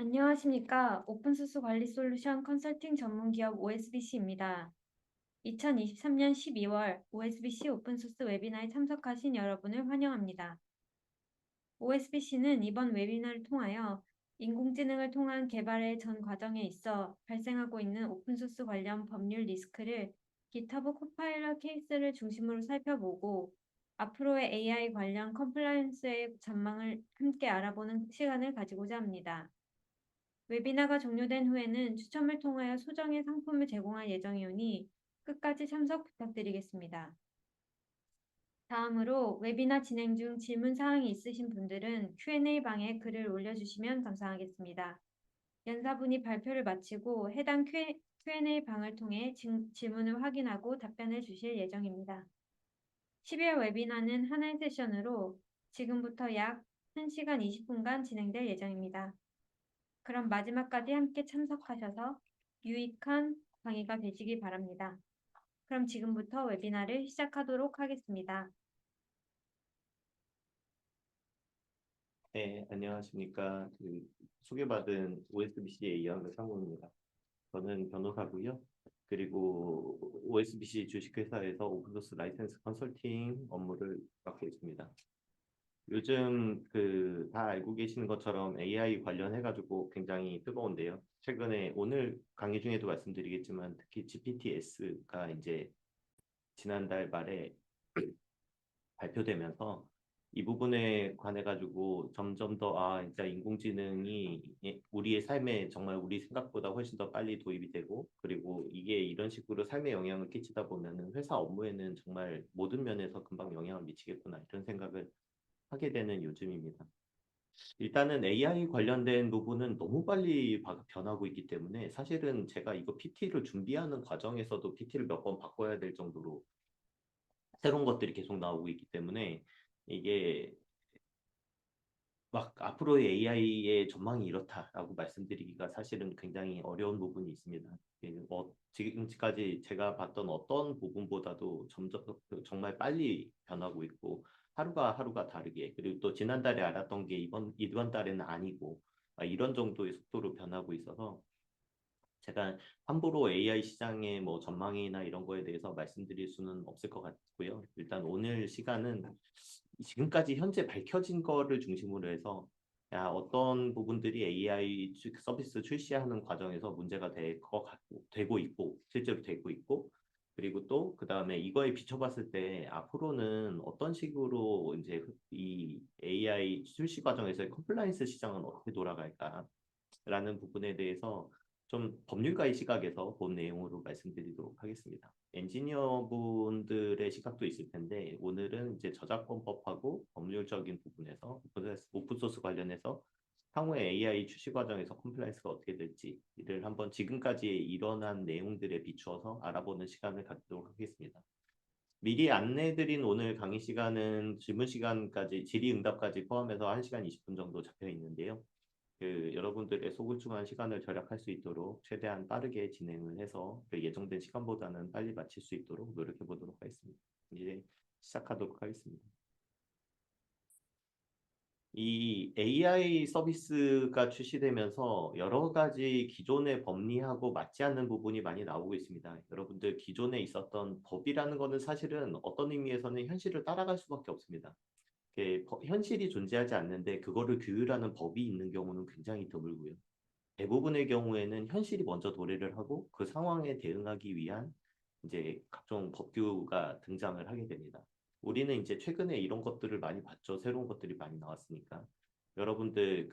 안녕하십니까. 오픈소스 관리 솔루션 컨설팅 전문 기업 OSBC입니다. 2023년 12월 OSBC 오픈소스 웨비나에 참석하신 여러분을 환영합니다. OSBC는 이번 웨비나를 통하여 인공지능을 통한 개발의 전 과정에 있어 발생하고 있는 오픈소스 관련 법률 리스크를 GitHub 코파일럿 케이스를 중심으로 살펴보고 앞으로의 AI 관련 컴플라이언스의 전망을 함께 알아보는 시간을 가지고자 합니다. 웨비나가 종료된 후에는 추첨을 통하여 소정의 상품을 제공할 예정이오니 끝까지 참석 부탁드리겠습니다. 다음으로 웨비나 진행 중 질문 사항이 있으신 분들은 Q&A 방에 글을 올려주시면 감사하겠습니다. 연사분이 발표를 마치고 해당 Q&A 방을 통해 질문을 확인하고 답변해 주실 예정입니다. 12월 웨비나는 하나의 세션으로 지금부터 약 1시간 20분간 진행될 예정입니다. 그럼 마지막까지 함께 참석하셔서 유익한 강의가 되시기 바랍니다. 그럼 지금부터 웨비나를 시작하도록 하겠습니다. 네, 안녕하십니까. 소개받은 OSBC의 이현근 상무입니다. 저는 변호사고요. 그리고 OSBC 주식회사에서 오픈소스 라이센스 컨설팅 업무를 맡고 있습니다. 요즘 다 알고 계시는 것처럼 AI 관련해가지고 굉장히 뜨거운데요. 최근에 오늘 강의 중에도 말씀드리겠지만 특히 GPT-S가 이제 지난달 말에 발표되면서 이 부분에 관해 가지고 점점 더 진짜 인공지능이 우리의 삶에 정말 우리 생각보다 훨씬 더 빨리 도입이 되고, 그리고 이게 이런 식으로 삶에 영향을 끼치다 보면은 회사 업무에는 정말 모든 면에서 금방 영향을 미치겠구나 이런 생각을 하게 되는 요즘입니다. 일단은 AI 관련된 부분은 너무 빨리 변하고 있기 때문에 사실은 제가 이거 PT를 준비하는 과정에서도 PT를 몇 번 바꿔야 될 정도로 새로운 것들이 계속 나오고 있기 때문에 이게 막 앞으로의 AI의 전망이 이렇다라고 말씀드리기가 사실은 굉장히 어려운 부분이 있습니다. 지금까지 제가 봤던 어떤 부분보다도 점점 정말 빨리 변하고 있고 하루가 하루가 다르게, 그리고 또 지난달에 알았던 게 이번 달에는 아니고 이런 정도의 속도로 변하고 있어서 제가 함부로 AI 시장의 뭐 전망이나 이런 거에 대해서 말씀드릴 수는 없을 것 같고요. 일단 오늘 시간은 지금까지 현재 밝혀진 거를 중심으로 해서 어떤 부분들이 AI 서비스 출시하는 과정에서 문제가 되고 있고 실제로 되고 있고, 그리고 또 그다음에 이거에 비춰봤을 때 앞으로는 어떤 식으로 이제 이 AI 출시 과정에서의 컴플라이언스 시장은 어떻게 돌아갈까라는 부분에 대해서 좀 법률가의 시각에서 본 내용으로 말씀드리도록 하겠습니다. 엔지니어 분들의 시각도 있을 텐데 오늘은 이제 저작권법하고 법률적인 부분에서 오픈소스 관련해서 향후에 AI 출시 과정에서 컴플라이언스가 어떻게 될지 이를 한번 지금까지 일어난 내용들에 비추어서 알아보는 시간을 갖도록 하겠습니다. 미리 안내드린 오늘 강의 시간은 질문 시간까지 질의응답까지 포함해서 1시간 20분 정도 잡혀 있는데요. 여러분들의 소극중한 시간을 절약할 수 있도록 최대한 빠르게 진행을 해서 예정된 시간보다는 빨리 마칠 수 있도록 노력해 보도록 하겠습니다. 이제 시작하도록 하겠습니다. 이 AI 서비스가 출시되면서 여러 가지 기존의 법리하고 맞지 않는 부분이 많이 나오고 있습니다. 여러분들 기존에 있었던 법이라는 것은 사실은 어떤 의미에서는 현실을 따라갈 수밖에 없습니다. 현실이 존재하지 않는데 그거를 규율하는 법이 있는 경우는 굉장히 드물고요. 대부분의 경우에는 현실이 먼저 도래를 하고 그 상황에 대응하기 위한 이제 각종 법규가 등장을 하게 됩니다. 우리는 이제 최근에 이런 것들을 많이 봤죠. 새로운 것들이 많이 나왔으니까. 여러분들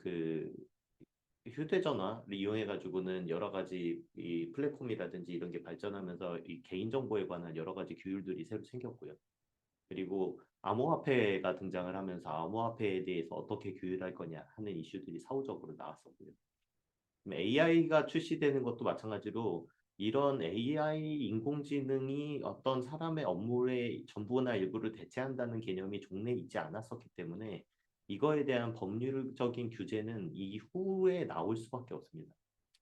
휴대전화를 이용해 가지고는 여러 가지 이 플랫폼이라든지 이런 게 발전하면서 이 개인정보에 관한 여러 가지 규율들이 새로 생겼고요. 그리고 암호화폐가 등장을 하면서 암호화폐에 대해서 어떻게 규율할 거냐 하는 이슈들이 사후적으로 나왔었고요. AI가 출시되는 것도 마찬가지로 이런 AI 인공지능이 어떤 사람의 업무의 전부나 일부를 대체한다는 개념이 종래에 있지 않았었기 때문에 이거에 대한 법률적인 규제는 이후에 나올 수밖에 없습니다.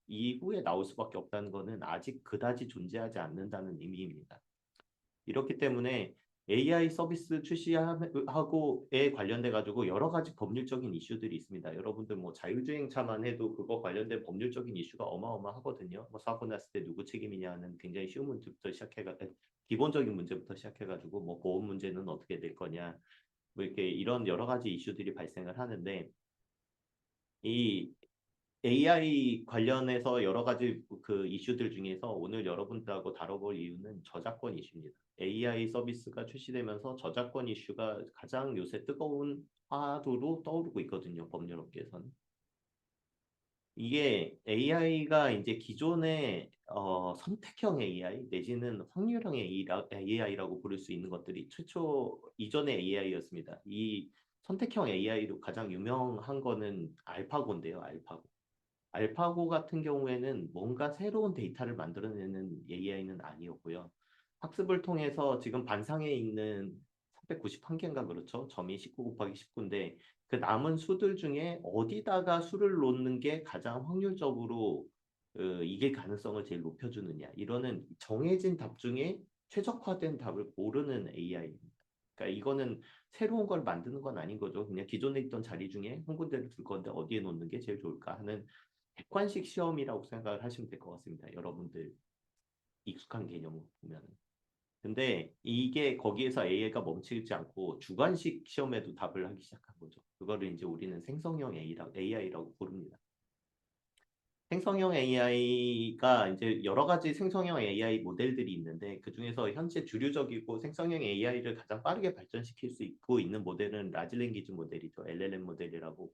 이후에 나올 수밖에 없다는 것은 아직 그다지 존재하지 않는다는 의미입니다. 이렇기 때문에 AI 서비스 출시하고에 관련돼 가지고 여러 가지 법률적인 이슈들이 있습니다. 여러분들 뭐 자율주행차만 해도 그거 관련된 법률적인 이슈가 어마어마하거든요. 뭐 사고 났을 때 누구 책임이냐는 굉장히 쉬운 문제부터 기본적인 문제부터 시작해가지고 뭐 보험 문제는 어떻게 될 거냐, 뭐 이렇게 이런 여러 가지 이슈들이 발생을 하는데 이 AI 관련해서 여러 가지 그 이슈들 중에서 오늘 여러분들하고 다뤄볼 이유는 저작권 이슈입니다. AI 서비스가 출시되면서 저작권 이슈가 가장 요새 뜨거운 화두로 떠오르고 있거든요. 법률업계에서는. 이게 AI가 이제 기존의 선택형 AI 내지는 확률형 AI라고 부를 수 있는 것들이 최초 이전의 AI였습니다. 이 선택형 AI로 가장 유명한 거는 알파고인데요. 알파고 같은 경우에는 뭔가 새로운 데이터를 만들어내는 AI는 아니었고요. 학습을 통해서 지금 반상에 있는 391개인가 그렇죠? 점이 19 곱하기 19인데 그 남은 수들 중에 어디다가 수를 놓는 게 가장 확률적으로 이길 가능성을 제일 높여주느냐. 이거는 정해진 답 중에 최적화된 답을 고르는 AI입니다. 그러니까 이거는 새로운 걸 만드는 건 아닌 거죠. 그냥 기존에 있던 자리 중에 한 군데를 둘 건데 어디에 놓는 게 제일 좋을까 하는 객관식 시험이라고 생각을 하시면 될 것 같습니다. 여러분들 익숙한 개념을 보면은. 근데 이게 거기에서 AI가 멈추지 않고 주관식 시험에도 답을 하기 시작한 거죠. 그거를 이제 우리는 생성형 AI라고 부릅니다. 생성형 AI가 이제 여러 가지 생성형 AI 모델들이 있는데 그 중에서 현재 주류적이고 생성형 AI를 가장 빠르게 발전시킬 수 있고 있는 모델은 라지 랭귀지 모델이죠. LLM 모델이라고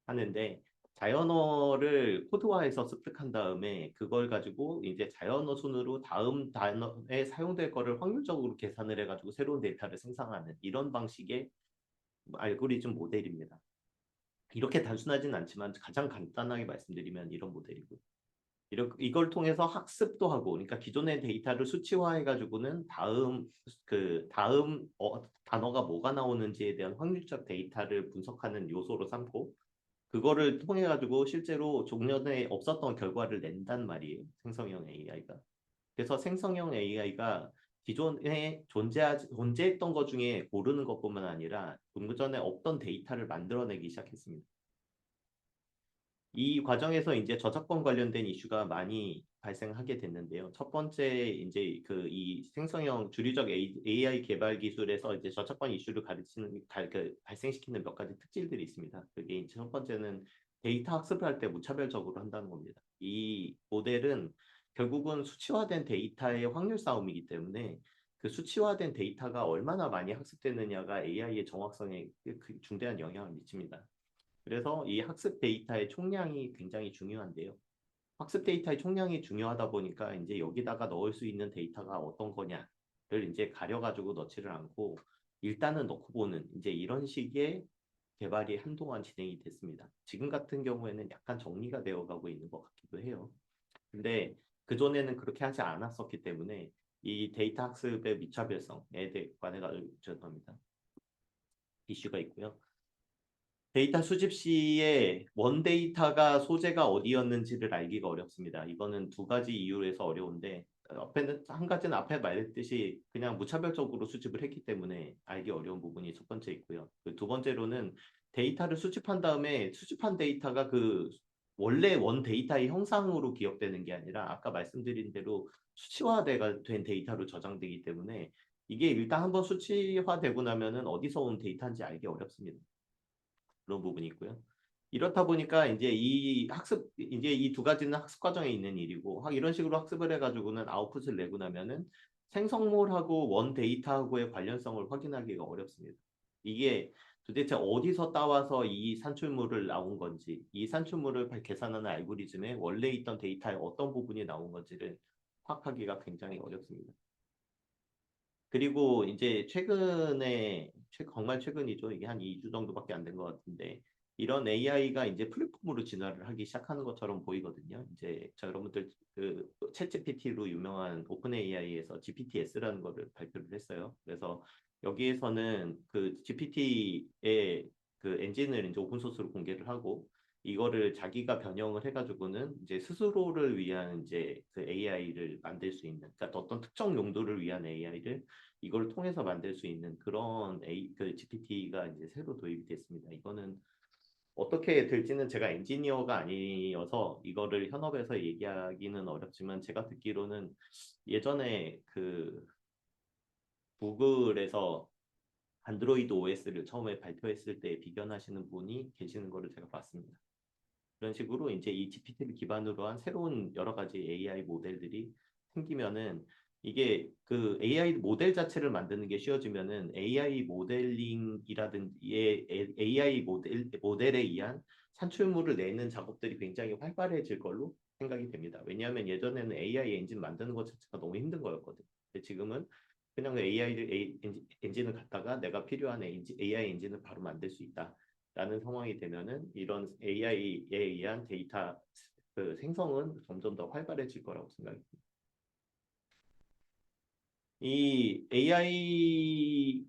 하는데 자연어를 코드화해서 습득한 다음에 그걸 가지고 이제 자연어 순으로 다음 단어에 사용될 거를 확률적으로 계산을 해가지고 새로운 데이터를 생성하는 이런 방식의 알고리즘 모델입니다. 이렇게 단순하진 않지만 가장 간단하게 말씀드리면 이런 모델이고요. 이걸 통해서 학습도 하고, 그러니까 기존의 데이터를 수치화해가지고는 다음 단어가 뭐가 나오는지에 대한 확률적 데이터를 분석하는 요소로 삼고, 그거를 통해 가지고 실제로 종전에 없었던 결과를 낸단 말이에요. 생성형 AI가. 그래서 생성형 AI가 기존에 존재했던 것 중에 고르는 것뿐만 아니라 종전에 없던 데이터를 만들어내기 시작했습니다. 이 과정에서 이제 저작권 관련된 이슈가 많이 발생하게 됐는데요. 첫 번째 이제 그 이 생성형 주류적 AI 개발 기술에서 이제 저작권 이슈를 발생시키는 몇 가지 특질들이 있습니다. 그게 이제 첫 번째는 데이터 학습을 할 때 무차별적으로 한다는 겁니다. 이 모델은 결국은 수치화된 데이터의 확률 싸움이기 때문에 그 수치화된 데이터가 얼마나 많이 학습되느냐가 AI의 정확성에 중대한 영향을 미칩니다. 그래서 이 학습 데이터의 총량이 굉장히 중요한데요. 학습 데이터의 총량이 중요하다 보니까 이제 여기다가 넣을 수 있는 데이터가 어떤 거냐를 이제 가려가지고 넣지를 않고 일단은 넣고 보는 이제 이런 식의 개발이 한동안 진행이 됐습니다. 지금 같은 경우에는 약간 정리가 되어 가고 있는 것 같기도 해요. 근데 그전에는 그렇게 하지 않았었기 때문에 이 데이터 학습의 미차별성에 관해 가지고 죄송합니다. 이슈가 있고요. 데이터 수집 시에 원데이터가 소재가 어디였는지를 알기가 어렵습니다. 이거는 두 가지 이유에서 어려운데 앞에는 한 가지는 앞에 말했듯이 그냥 무차별적으로 수집을 했기 때문에 알기 어려운 부분이 첫 번째 있고요. 그 두 번째로는 데이터를 수집한 다음에 수집한 데이터가 그 원래 원 데이터의 형상으로 기억되는 게 아니라 아까 말씀드린 대로 수치화된 데이터로 저장되기 때문에 이게 일단 한번 수치화되고 나면은 어디서 온 데이터인지 알기 어렵습니다. 그런 부분이 있고요. 이렇다 보니까 이제 이 두 가지는 학습 과정에 있는 일이고, 이런 식으로 학습을 해가지고는 아웃풋을 내고 나면은 생성물하고 원 데이터하고의 관련성을 확인하기가 어렵습니다. 이게 도대체 어디서 따와서 이 산출물을 나온 건지, 이 산출물을 계산하는 알고리즘에 원래 있던 데이터의 어떤 부분이 나온 건지를 파악하기가 굉장히 어렵습니다. 그리고 이제 정말 최근이죠. 이게 한 2주 정도밖에 안 된 것 같은데 이런 AI가 이제 플랫폼으로 진화를 하기 시작하는 것처럼 보이거든요. 이제 여러분들 그 챗GPT로 유명한 오픈 AI에서 GPTS라는 거를 발표를 했어요. 그래서 여기에서는 그 GPT의 그 엔진을 이제 오픈 소스로 공개를 하고 이거를 자기가 변형을 해가지고는 이제 스스로를 위한 이제 그 AI를 만들 수 있는, 그러니까 어떤 특정 용도를 위한 AI를 이걸 통해서 만들 수 있는 그런 그 GPT가 이제 새로 도입이 됐습니다. 이거는 어떻게 될지는 제가 엔지니어가 아니어서 이거를 현업에서 얘기하기는 어렵지만 제가 듣기로는 예전에 그 구글에서 안드로이드 OS를 처음에 발표했을 때 비견하시는 분이 계시는 거를 제가 봤습니다. 그런 식으로 이제 이 GPT를 기반으로 한 새로운 여러 가지 AI 모델들이 생기면은 이게 그 AI 모델 자체를 만드는 게 쉬워지면은 AI 모델링이라든지 AI 모델에 의한 산출물을 내는 작업들이 굉장히 활발해질 걸로 생각이 됩니다. 왜냐하면 예전에는 AI 엔진 만드는 것 자체가 너무 힘든 거였거든요. 근데 지금은 그냥 엔진을 갖다가 내가 필요한 AI 엔진을 바로 만들 수 있다. 라는 상황이 되면은 이런 AI에 의한 데이터 그 생성은 점점 더 활발해질 거라고 생각이 듭니다. 이 AI에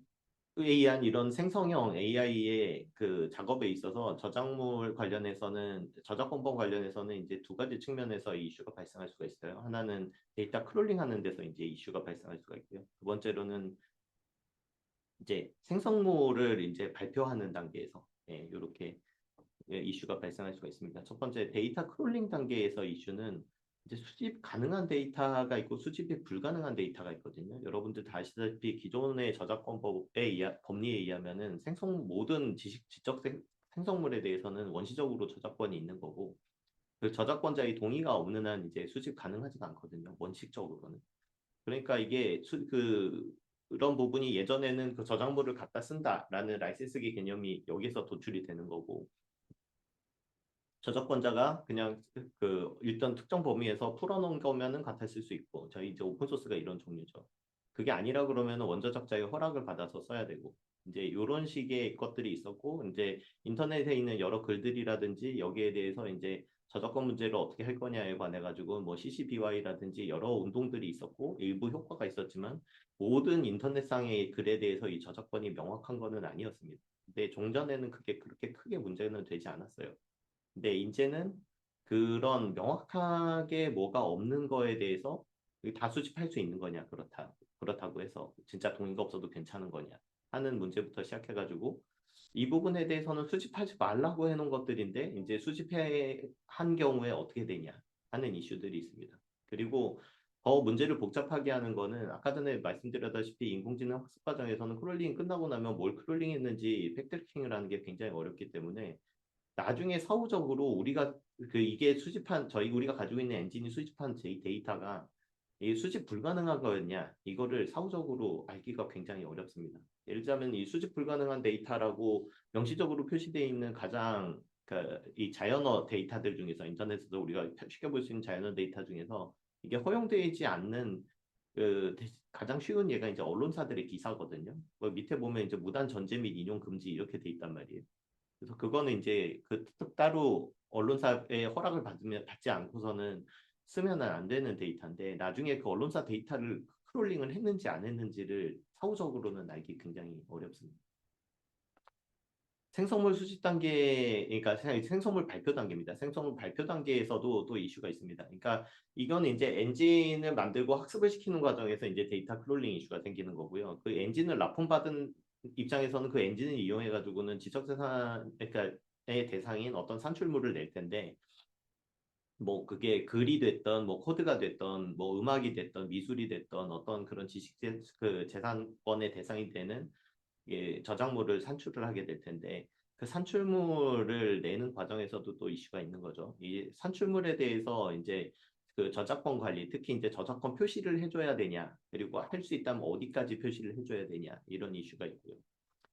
의한 이런 생성형 AI의 그 작업에 있어서 저작물 관련해서는 저작권법 관련해서는 이제 두 가지 측면에서 이 이슈가 발생할 수가 있어요. 하나는 데이터 크롤링하는 데서 이제 이슈가 발생할 수가 있고요. 두 번째로는 이제 생성물을 이제 발표하는 단계에서 이렇게 이슈가 발생할 수가 있습니다. 첫 번째 데이터 크롤링 단계에서 이슈는 이제 수집 가능한 데이터가 있고 수집이 불가능한 데이터가 있거든요. 여러분들 다 아시다시피 기존의 법리에 의하면은 모든 지적 생성물에 대해서는 원시적으로 저작권이 있는 거고 그 저작권자의 동의가 없는 한 이제 수집 가능하지가 않거든요. 원칙적으로는. 그러니까 이게 그런 부분이 예전에는 그 저작물을 갖다 쓴다라는 라이센스기 개념이 여기서 도출이 되는 거고 저작권자가 그냥 그 일단 특정 범위에서 풀어놓은 거면은 갖다 쓸 수 있고 저희 이제 오픈 소스가 이런 종류죠. 그게 아니라 그러면은 원저작자의 허락을 받아서 써야 되고 이제 이런 식의 것들이 있었고 이제 인터넷에 있는 여러 글들이라든지 여기에 대해서 이제 저작권 문제를 어떻게 할 거냐에 관해 가지고 뭐 CC BY라든지 여러 운동들이 있었고 일부 효과가 있었지만 모든 인터넷상의 글에 대해서 이 저작권이 명확한 거는 아니었습니다. 근데 종전에는 그게 그렇게 크게 문제는 되지 않았어요. 근데 이제는 그런 명확하게 뭐가 없는 거에 대해서 다 수집할 수 있는 거냐 그렇다고 해서 진짜 동의가 없어도 괜찮은 거냐 하는 문제부터 시작해가지고 이 부분에 대해서는 수집하지 말라고 해놓은 것들인데 이제 수집해 한 경우에 어떻게 되냐 하는 이슈들이 있습니다. 그리고 더 문제를 복잡하게 하는 거는 아까 전에 말씀드렸다시피 인공지능 학습 과정에서는 크롤링 끝나고 나면 뭘 크롤링했는지 팩트체킹을 하는 게 굉장히 어렵기 때문에 나중에 사후적으로 우리가 이게 우리가 가지고 있는 엔진이 수집한 데이터가 이 수집 불가능한 거였냐 이거를 사후적으로 알기가 굉장히 어렵습니다. 예를 들자면 이 수집 불가능한 데이터라고 명시적으로 표시되어 있는 가장 이 자연어 데이터들 중에서 인터넷에서 우리가 쉽게 볼 수 있는 자연어 데이터 중에서 이게 허용되지 않는 가장 쉬운 예가 이제 언론사들의 기사거든요. 밑에 보면 이제 무단 전제 및 인용 금지 이렇게 돼 있단 말이에요. 그래서 그거는 이제 따로 언론사의 허락을 받지 않고서는 쓰면은 안 되는 데이터인데 나중에 그 언론사 데이터를 크롤링을 했는지 안 했는지를 사후적으로는 알기 굉장히 어렵습니다. 생성물 수집 단계, 그러니까 생성물 발표 단계입니다. 생성물 발표 단계에서도 또 이슈가 있습니다. 그러니까 이거는 이제 엔진을 만들고 학습을 시키는 과정에서 이제 데이터 크롤링 이슈가 생기는 거고요. 그 엔진을 납품받은 입장에서는 그 엔진을 이용해 가지고는 지적재산, 그러니까 의 대상인 어떤 산출물을 낼 텐데 뭐 그게 글이 됐던 뭐 코드가 됐던 뭐 음악이 됐던 미술이 됐던 어떤 그런 그 재산권의 대상이 되는 저작물을 산출을 하게 될 텐데 그 산출물을 내는 과정에서도 또 이슈가 있는 거죠. 이 산출물에 대해서 이제 그 저작권 관리, 특히 이제 저작권 표시를 해줘야 되냐, 그리고 할 수 있다면 어디까지 표시를 해줘야 되냐 이런 이슈가 있고요.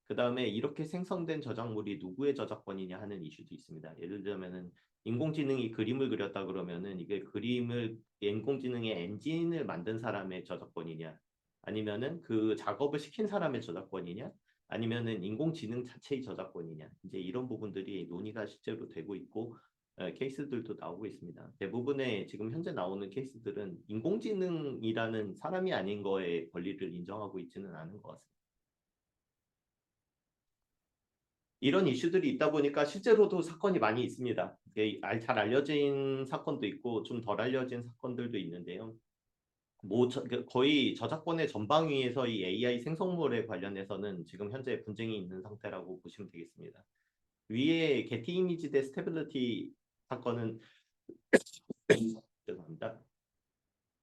그 다음에 이렇게 생성된 저작물이 누구의 저작권이냐 하는 이슈도 있습니다. 예를 들면은 인공지능이 그림을 그렸다 그러면은 이게 인공지능의 엔진을 만든 사람의 저작권이냐, 아니면은 그 작업을 시킨 사람의 저작권이냐, 아니면은 인공지능 자체의 저작권이냐, 이제 이런 부분들이 논의가 실제로 되고 있고 케이스들도 나오고 있습니다. 대부분의 지금 현재 나오는 케이스들은 인공지능이라는 사람이 아닌 거에 권리를 인정하고 있지는 않은 것 같습니다. 이런 이슈들이 있다 보니까 실제로도 사건이 많이 있습니다. 이게 잘 알려진 사건도 있고 좀 덜 알려진 사건들도 있는데요. 거의 저작권의 전방위에서 이 AI 생성물에 관련해서는 지금 현재 분쟁이 있는 상태라고 보시면 되겠습니다. 위에 게티 이미지 대 스테빌리티 사건은 죄송합니다.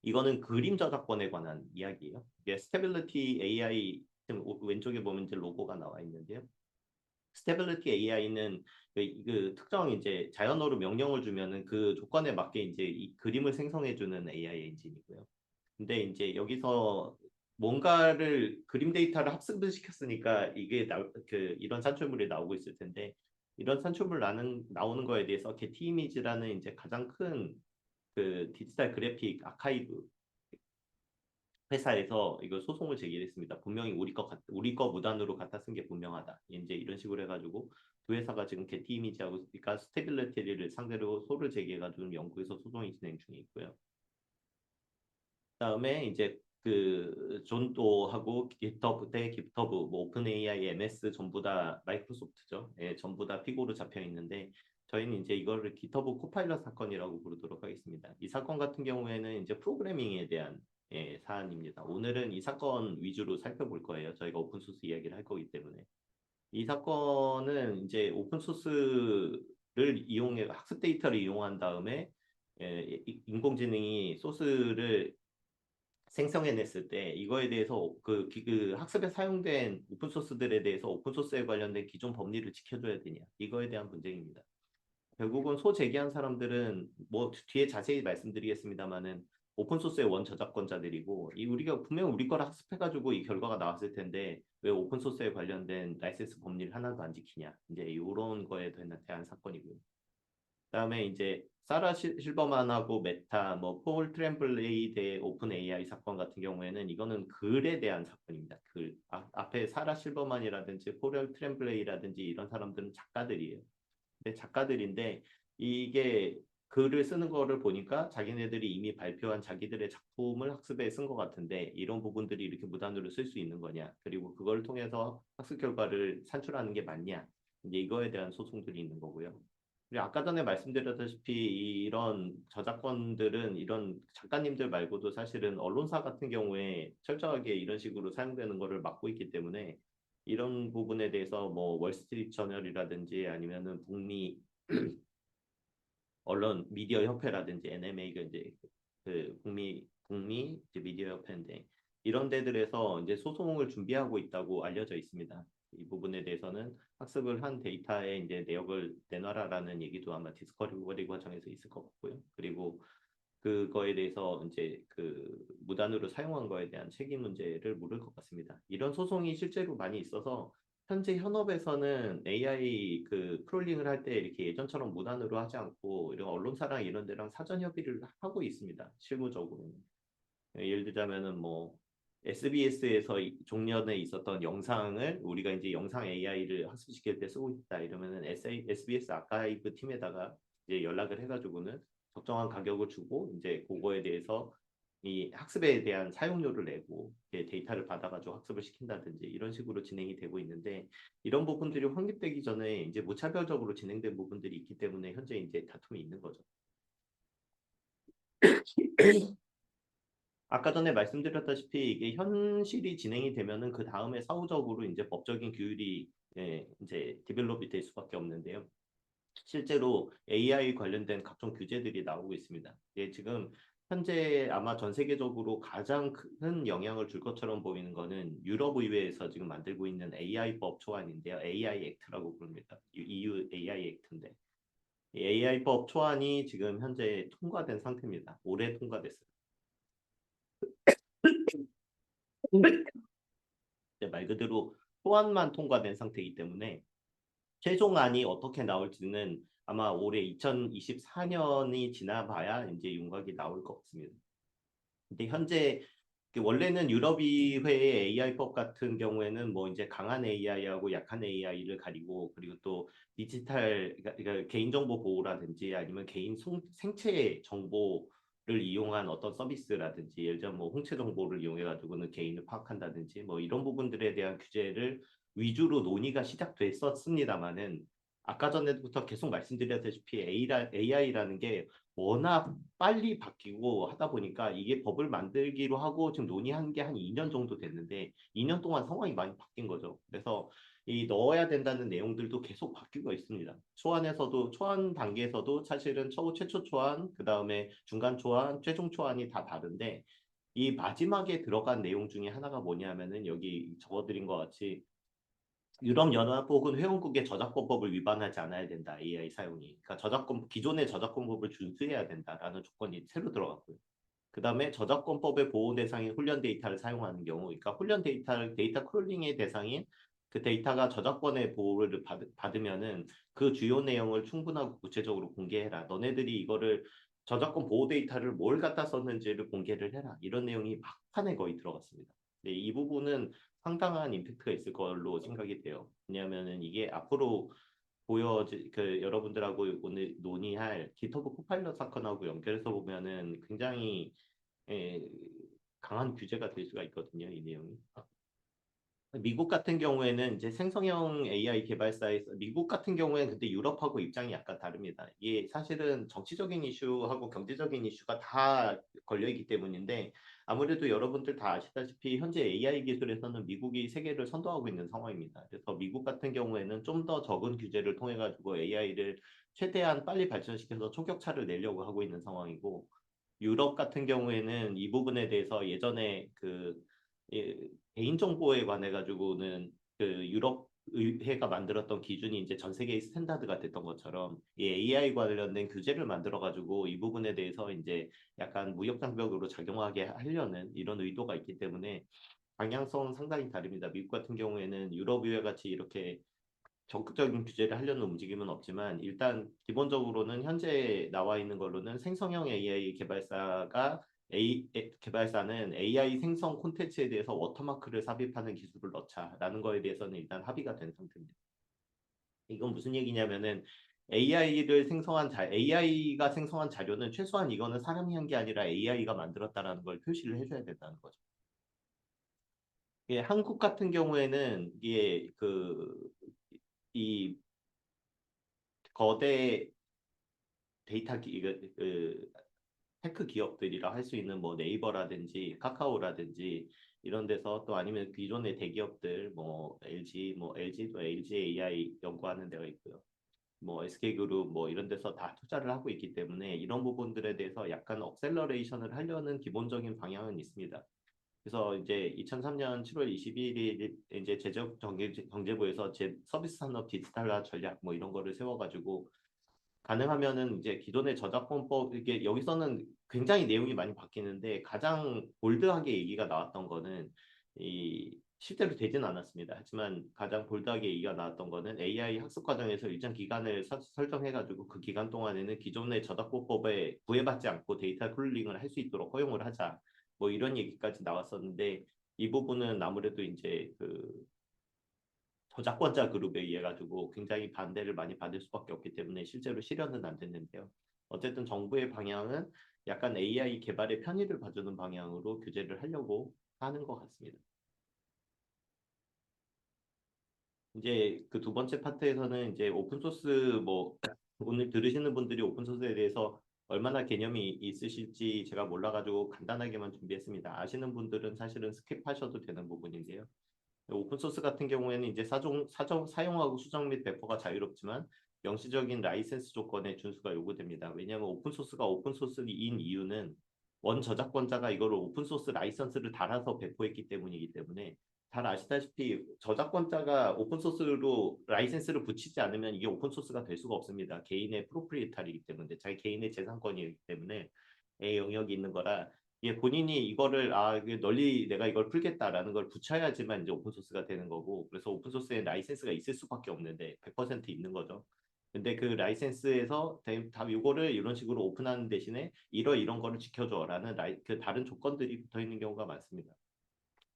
이거는 그림 저작권에 관한 이야기예요. 이게 스테빌리티 AI 지금 왼쪽에 보면 이제 로고가 나와 있는데요. 스테빌리티 AI는 그 특정 이제 자연어로 명령을 주면은 그 조건에 맞게 이제 이 그림을 생성해주는 AI 엔진이고요. 근데 이제 여기서 뭔가를 그림 데이터를 학습을 시켰으니까 이게 이런 산출물이 나오고 있을 텐데 이런 산출물 나오는 거에 대해서 게티 이미지라는 이제 가장 큰 그 디지털 그래픽 아카이브 회사에서 이거 소송을 제기했습니다. 분명히 우리 거 무단으로 갖다 쓴 게 분명하다. 이제 이런 식으로 해가지고 두 회사가 지금 게티 이미지하고 그러니까 스테빌리티를 상대로 소를 제기해가지고 영국에서 소송이 진행 중에 있고요. 그다음에 이제 그 존도하고 깃허브 대 깃허브, 뭐 오픈 AI, MS 전부 다 마이크로소프트죠. 예, 전부 다 피고로 잡혀 있는데 저희는 이제 이거를 깃허브 코파일럿 사건이라고 부르도록 하겠습니다. 이 사건 같은 경우에는 이제 프로그래밍에 대한 사안입니다. 오늘은 이 사건 위주로 살펴볼 거예요. 저희가 오픈소스 이야기를 할 거기 때문에. 이 사건은 이제 오픈소스를 이용해 학습 데이터를 이용한 다음에 인공지능이 소스를 생성해냈을 때 이거에 대해서 그 학습에 사용된 오픈소스들에 대해서 오픈소스에 관련된 기존 법리를 지켜줘야 되냐 이거에 대한 문제입니다. 결국은 소 제기한 사람들은 뭐 뒤에 자세히 말씀드리겠습니다만은 오픈소스의 원 저작권자들이고 이 우리가 분명 우리 거를 학습해가지고 이 결과가 나왔을 텐데 왜 오픈소스에 관련된 라이센스 법리를 하나도 안 지키냐 이제 이런 거에 대한 사건이고요. 그다음에 이제 사라 실버만하고 메타, 뭐 폴 트렘블레이 대 오픈 AI 사건 같은 경우에는 이거는 글에 대한 사건입니다. 앞에 사라 실버만이라든지 폴 트렘블레이라든지 이런 사람들은 작가들이에요. 근데 작가들인데 이게 글을 쓰는 거를 보니까 자기네들이 이미 발표한 자기들의 작품을 학습에 쓴 것 같은데 이런 부분들이 이렇게 무단으로 쓸 수 있는 거냐 그리고 그걸 통해서 학습 결과를 산출하는 게 맞냐 이제 이거에 대한 소송들이 있는 거고요. 그리고 아까 전에 말씀드렸다시피 이런 저작권들은 이런 작가님들 말고도 사실은 언론사 같은 경우에 철저하게 이런 식으로 사용되는 거를 막고 있기 때문에 이런 부분에 대해서 뭐 월스트리트 저널이라든지 아니면은 북미 언론 미디어 협회라든지 NMA가 이제 그 북미 이제 미디어 협회인데 이런 데들에서 이제 소송을 준비하고 있다고 알려져 있습니다. 이 부분에 대해서는 학습을 한 데이터에 이제 내역을 내놔라라는 얘기도 아마 디스커버리 과정에서 있을 것 같고요. 그리고 그거에 대해서 이제 그 무단으로 사용한 거에 대한 책임 문제를 물을 것 같습니다. 이런 소송이 실제로 많이 있어서 현재 현업에서는 AI 그 크롤링을 할 때 이렇게 예전처럼 무단으로 하지 않고 이런 언론사랑 이런 데랑 사전 협의를 하고 있습니다. 실무적으로는. 예를 들자면은 뭐 SBS에서 종전에 있었던 영상을 우리가 이제 영상 AI를 학습시킬 때 쓰고 있다 이러면은 SBS 아카이브 팀에다가 이제 연락을 해가지고는 적정한 가격을 주고 이제 그거에 대해서 이 학습에 대한 사용료를 내고 데이터를 받아가지고 학습을 시킨다든지 이런 식으로 진행이 되고 있는데 이런 부분들이 확립되기 전에 이제 무차별적으로 진행된 부분들이 있기 때문에 현재 이제 다툼이 있는 거죠. 아까 전에 말씀드렸다시피 이게 현실이 진행이 되면은 그 다음에 사후적으로 이제 법적인 규율이 이제 디벨롭이 될 수밖에 없는데요. 실제로 AI 관련된 각종 규제들이 나오고 있습니다. 예, 지금 현재 아마 전 세계적으로 가장 큰 영향을 줄 것처럼 보이는 거는 유럽 의회에서 지금 만들고 있는 AI법 초안인데요. AI 액트라고 부릅니다. EU AI 액트인데 AI법 초안이 지금 현재 통과된 상태입니다. 올해 통과됐어요. 말 그대로 초안만 통과된 상태이기 때문에 최종안이 어떻게 나올지는 아마 올해 2024년이 지나봐야 이제 윤곽이 나올 것 같습니다. 근데 현재 원래는 유럽의회의 AI법 같은 경우에는 뭐 이제 강한 AI하고 약한 AI를 가리고 그리고 또 디지털 그러니까 개인정보 보호라든지 아니면 개인 생체 정보를 이용한 어떤 서비스라든지 예를 들면 뭐 홍채 정보를 이용해 가지고는 개인을 파악한다든지 뭐 이런 부분들에 대한 규제를 위주로 논의가 시작됐었습니다만은 아까 전에부터 계속 말씀드렸다시피 AI라는 게 워낙 빨리 바뀌고 하다 보니까 이게 법을 만들기로 하고 지금 논의한 게 한 2년 정도 됐는데 2년 동안 상황이 많이 바뀐 거죠. 그래서 이 넣어야 된다는 내용들도 계속 바뀌고 있습니다. 초안 단계에서도 사실은 최초 초안, 그 다음에 중간 초안, 최종 초안이 다 다른데 이 마지막에 들어간 내용 중에 하나가 뭐냐면은 여기 적어드린 것 같이 유럽연합 혹은 회원국의 저작권법을 위반하지 않아야 된다. AI 사용이. 그러니까 기존의 저작권법을 준수해야 된다라는 조건이 새로 들어갔고요. 그다음에 저작권법의 보호 대상인 훈련 데이터를 사용하는 경우, 그러니까 데이터 크롤링의 대상인 그 데이터가 저작권의 보호를 받으면은 그 주요 내용을 충분하고 구체적으로 공개해라. 너네들이 이거를 저작권 보호 데이터를 뭘 갖다 썼는지를 공개를 해라. 이런 내용이 막판에 거의 들어갔습니다. 네, 이 부분은 상당한 임팩트가 있을 걸로 생각이 돼요. 왜냐하면은 이게 앞으로 여러분들하고 오늘 논의할 기터브 코파일럿 사건하고 연결해서 보면은 굉장히 예, 강한 규제가 될 수가 있거든요, 이 내용이. 미국 같은 경우에는 이제 생성형 AI 개발사에서 미국 같은 경우에는 근데 유럽하고 입장이 약간 다릅니다. 이게 사실은 정치적인 이슈하고 경제적인 이슈가 다 걸려 있기 때문인데 아무래도 여러분들 다 아시다시피 현재 AI 기술에서는 미국이 세계를 선도하고 있는 상황입니다. 그래서 미국 같은 경우에는 좀 더 적은 규제를 통해 가지고 AI를 최대한 빨리 발전시켜서 초격차를 내려고 하고 있는 상황이고 유럽 같은 경우에는 이 부분에 대해서 예전에 예, 개인정보에 관해 가지고는 그 유럽 의회가 만들었던 기준이 이제 전 세계의 스탠다드가 됐던 것처럼 이 AI 관련된 규제를 만들어 가지고 이 부분에 대해서 이제 약간 무역 장벽으로 작용하게 하려는 이런 의도가 있기 때문에 방향성은 상당히 다릅니다. 미국 같은 경우에는 유럽 의회 같이 이렇게 적극적인 규제를 하려는 움직임은 없지만 일단 기본적으로는 현재 나와 있는 걸로는 생성형 AI 개발사는 AI 생성 콘텐츠에 대해서 워터마크를 삽입하는 기술을 넣자라는 거에 대해서는 일단 합의가 된 상태입니다. 이건 무슨 얘기냐면은 AI가 생성한 자료는 최소한 이거는 사람이 한 게 아니라 AI가 만들었다라는 걸 표시를 해줘야 된다는 거죠. 한국 같은 경우에는 이 거대 데이터 테크 기업들이라 할 수 있는 뭐 네이버라든지 카카오라든지 이런 데서 또 아니면 기존의 대기업들 뭐 LG도 LG AI 연구하는 데가 있고요. 뭐 SK그룹 뭐 이런 데서 다 투자를 하고 있기 때문에 이런 부분들에 대해서 약간 억셀러레이션을 하려는 기본적인 방향은 있습니다. 그래서 이제 2003년 7월 21일 이제 경제부에서 서비스 산업 디지털화 전략 뭐 이런 거를 세워가지고 가능하면은 이제 기존의 저작권법 이게 여기서는 굉장히 내용이 많이 바뀌는데 가장 볼드하게 얘기가 나왔던 거는 이 실제로 되진 않았습니다. 하지만 가장 볼드하게 얘기가 나왔던 거는 AI 학습 과정에서 일정 기간을 설정해가지고 그 기간 동안에는 기존의 저작권법에 구애받지 않고 데이터 클리닝을 할 수 있도록 허용을 하자. 뭐 이런 얘기까지 나왔었는데 이 부분은 아무래도 이제 저작권자 그룹에 의해 가지고 굉장히 반대를 많이 받을 수밖에 없기 때문에 실제로 실현은 안 됐는데요. 어쨌든 정부의 방향은 약간 AI 개발의 편의를 봐주는 방향으로 규제를 하려고 하는 것 같습니다. 이제 그 두 번째 파트에서는 이제 오픈 소스 뭐 오늘 들으시는 분들이 오픈 소스에 대해서 얼마나 개념이 있으실지 제가 몰라가지고 간단하게만 준비했습니다. 아시는 분들은 사실은 스킵하셔도 되는 부분인데요. 오픈 소스 같은 경우에는 이제 사용하고 수정 및 배포가 자유롭지만 영시적인 라이센스 조건의 준수가 요구됩니다. 왜냐하면 오픈 소스가 오픈 소스인 이유는 원 저작권자가 이거를 오픈 소스 라이선스를 달아서 배포했기 때문이기 때문에 잘 아시다시피 저작권자가 오픈 소스로 라이센스를 붙이지 않으면 이게 오픈 소스가 될 수가 없습니다. 개인의 프로프리에탈이기 때문에 자기 개인의 재산권이기 때문에 의 영역이 있는 거라 예, 본인이 이게 널리 내가 이걸 풀겠다라는 걸 붙여야지만 이제 오픈 소스가 되는 거고 그래서 오픈 소스에 라이센스가 있을 수밖에 없는데 100% 있는 거죠. 근데 그 라이센스에서 다 이거를 이런 식으로 오픈하는 대신에 이런 거를 지켜줘라는 그 다른 조건들이 붙어 있는 경우가 많습니다.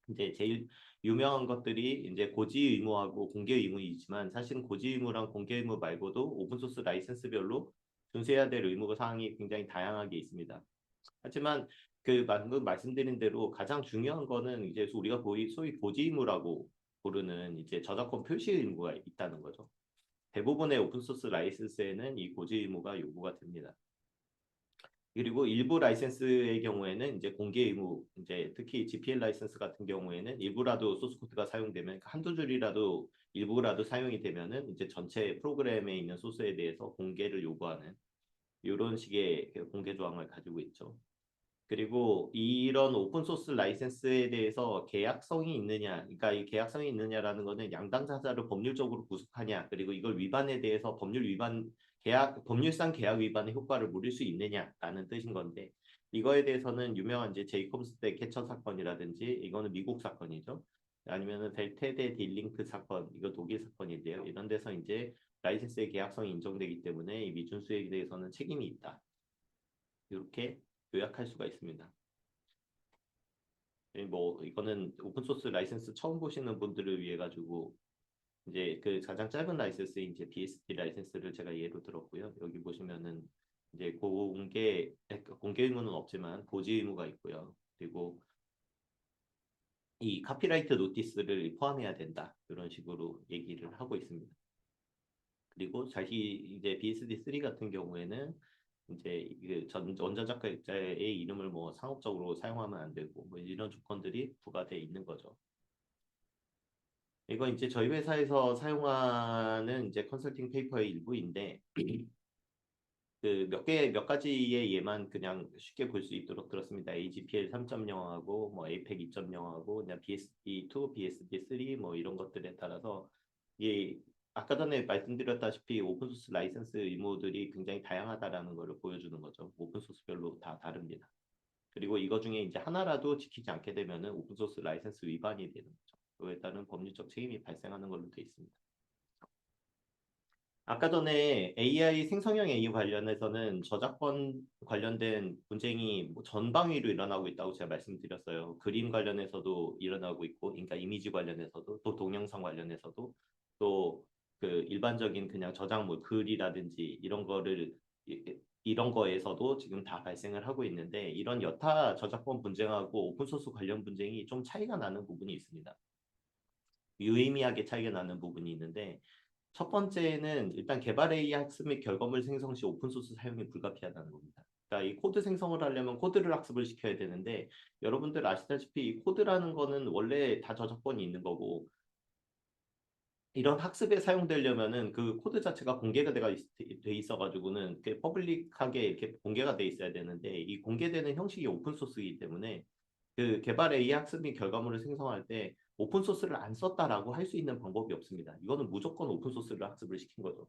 이제 제일 유명한 것들이 이제 고지 의무하고 공개 의무이지만 사실은 고지 의무랑 공개 의무 말고도 오픈 소스 라이센스별로 준수해야 될 의무 사항이 굉장히 다양하게 있습니다. 하지만 방금 말씀드린 대로 가장 중요한 거는 이제 우리가 소위 고지 의무라고 고르는 이제 저작권 표시 의무가 있다는 거죠. 대부분의 오픈소스 라이센스에는 이 고지 의무가 요구가 됩니다. 그리고 일부 라이센스의 경우에는 이제 공개 의무, 이제 특히 GPL 라이센스 같은 경우에는 일부라도 소스 코드가 사용되면 한두 줄이라도 일부라도 사용이 되면은 이제 전체 프로그램에 있는 소스에 대해서 공개를 요구하는 이런 식의 공개 조항을 가지고 있죠. 그리고 이런 오픈 소스 라이센스에 대해서 계약성이 있느냐, 그러니까 이 계약성이 있느냐라는 거는 양당사자를 법률적으로 구속하냐, 그리고 이걸 위반에 대해서 법률상 계약 위반의 효과를 물을 수 있느냐라는 뜻인 건데, 이거에 대해서는 유명한 이제 제이콥스 대 캐쳐 사건이라든지, 이거는 미국 사건이죠. 아니면은 델테데 딜링크 사건, 이거 독일 사건인데요. 이런 데서 이제 라이센스의 계약성이 인정되기 때문에 이 미준수에 대해서는 책임이 있다. 이렇게 요약할 수가 있습니다. 뭐 이거는 오픈 소스 라이센스 처음 보시는 분들을 위해 가지고 이제 그 가장 짧은 라이센스인 이제 BSD 라이센스를 제가 예로 들었고요. 여기 보시면은 이제 공개 의무는 없지만 고지 의무가 있고요. 그리고 이 카피라이트 노티스를 포함해야 된다. 이런 식으로 얘기를 하고 있습니다. 그리고 이제 BSD3 같은 경우에는 이제 원저작가의 이름을 뭐 상업적으로 사용하면 안 되고 뭐 이런 조건들이 부과되어 있는 거죠. 이건 이제 저희 회사에서 사용하는 이제 컨설팅 페이퍼의 일부인데 그 몇 가지의 예만 그냥 쉽게 볼 수 있도록 들었습니다. AGPL 3.0하고 뭐 APEC 2.0하고 그냥 BSD2, BSD3 뭐 이런 것들에 따라서 이 아까 전에 말씀드렸다시피 오픈소스 라이센스 의무들이 굉장히 다양하다라는 것을 보여주는 거죠. 오픈소스별로 다 다릅니다. 그리고 이거 중에 이제 하나라도 지키지 않게 되면은 오픈소스 라이센스 위반이 되는 거죠. 그에 따른 법률적 책임이 발생하는 걸로 되어 있습니다. 아까 전에 AI 생성형 AI 관련해서는 저작권 관련된 분쟁이 뭐 전방위로 일어나고 있다고 제가 말씀드렸어요. 그림 관련해서도 일어나고 있고, 그러니까 이미지 관련해서도, 또 동영상 관련해서도, 또 그 일반적인 그냥 저작물, 글이라든지 이런 거에서도 지금 다 발생을 하고 있는데, 이런 여타 저작권 분쟁하고 오픈소스 관련 분쟁이 좀 차이가 나는 부분이 있습니다. 유의미하게 차이가 나는 부분이 있는데, 첫 번째는 일단 개발 AI 학습 및 결과물 생성 시 오픈소스 사용이 불가피하다는 겁니다. 그러니까 이 코드 생성을 하려면 코드를 학습을 시켜야 되는데 여러분들 아시다시피 이 코드라는 거는 원래 다 저작권이 있는 거고 이런 학습에 사용되려면은 그 코드 자체가 공개가 돼 있어가지고는 퍼블릭하게 이렇게 공개가 돼 있어야 되는데 이 공개되는 형식이 오픈소스이기 때문에 그 개발 AI 학습 및 결과물을 생성할 때 오픈 소스를 안 썼다라고 할 수 있는 방법이 없습니다. 이거는 무조건 오픈 소스를 학습을 시킨 거죠.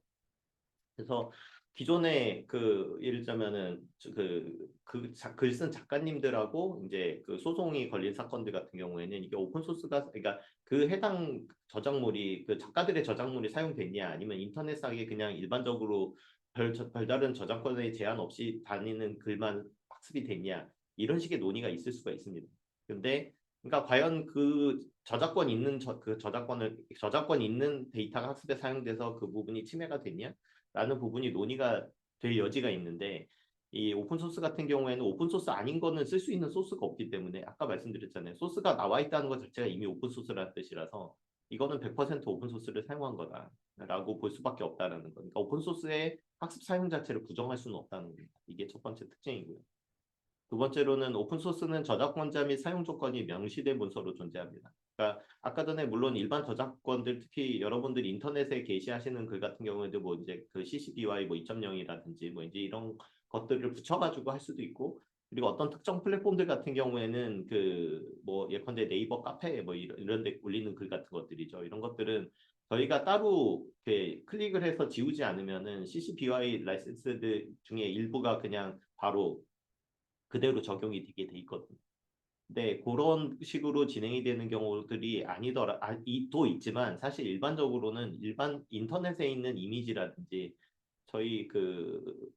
그래서 기존에 그 예를 들자면은 글 쓴 작가님들하고 이제 그 소송이 걸린 사건들 같은 경우에는 이게 오픈 소스가 그러니까 그 해당 저작물이 그 작가들의 저작물이 사용됐냐 아니면 인터넷상에 그냥 일반적으로 별다른 저작권의 제한 없이 다니는 글만 학습이 됐냐 이런 식의 논의가 있을 수가 있습니다. 근데 그러니까 과연 그 저작권 있는 데이터가 학습에 사용돼서 그 부분이 침해가 됐냐? 라는 부분이 논의가 될 여지가 있는데 이 오픈소스 같은 경우에는 오픈소스 아닌 거는 쓸 수 있는 소스가 없기 때문에 아까 말씀드렸잖아요. 소스가 나와 있다는 것 자체가 이미 오픈소스라는 뜻이라서 이거는 100% 오픈소스를 사용한 거다라고 볼 수밖에 없다라는 거. 그러니까 오픈소스의 학습 사용 자체를 부정할 수는 없다는 겁니다. 이게 첫 번째 특징이고요. 두 번째로는 오픈소스는 저작권자 및 사용 조건이 명시된 문서로 존재합니다. 그러니까 아까 전에 물론 일반 저작권들 특히 여러분들이 인터넷에 게시하시는 글 같은 경우에도 뭐 이제 그 CC BY 뭐 2.0이라든지 뭐 이제 이런 것들을 붙여가지고 할 수도 있고 그리고 어떤 특정 플랫폼들 같은 경우에는 그 뭐 예컨대 네이버 카페 뭐 이런 데 올리는 글 같은 것들이죠. 이런 것들은 저희가 따로 이렇게 클릭을 해서 지우지 않으면은 CC BY 라이센스들 중에 일부가 그냥 바로 그대로 적용이 되게 돼 있거든요. 네, 그런 식으로 진행이 되는 경우들이 또 있지만 사실 일반적으로는 일반 인터넷에 있는 이미지라든지 저희 그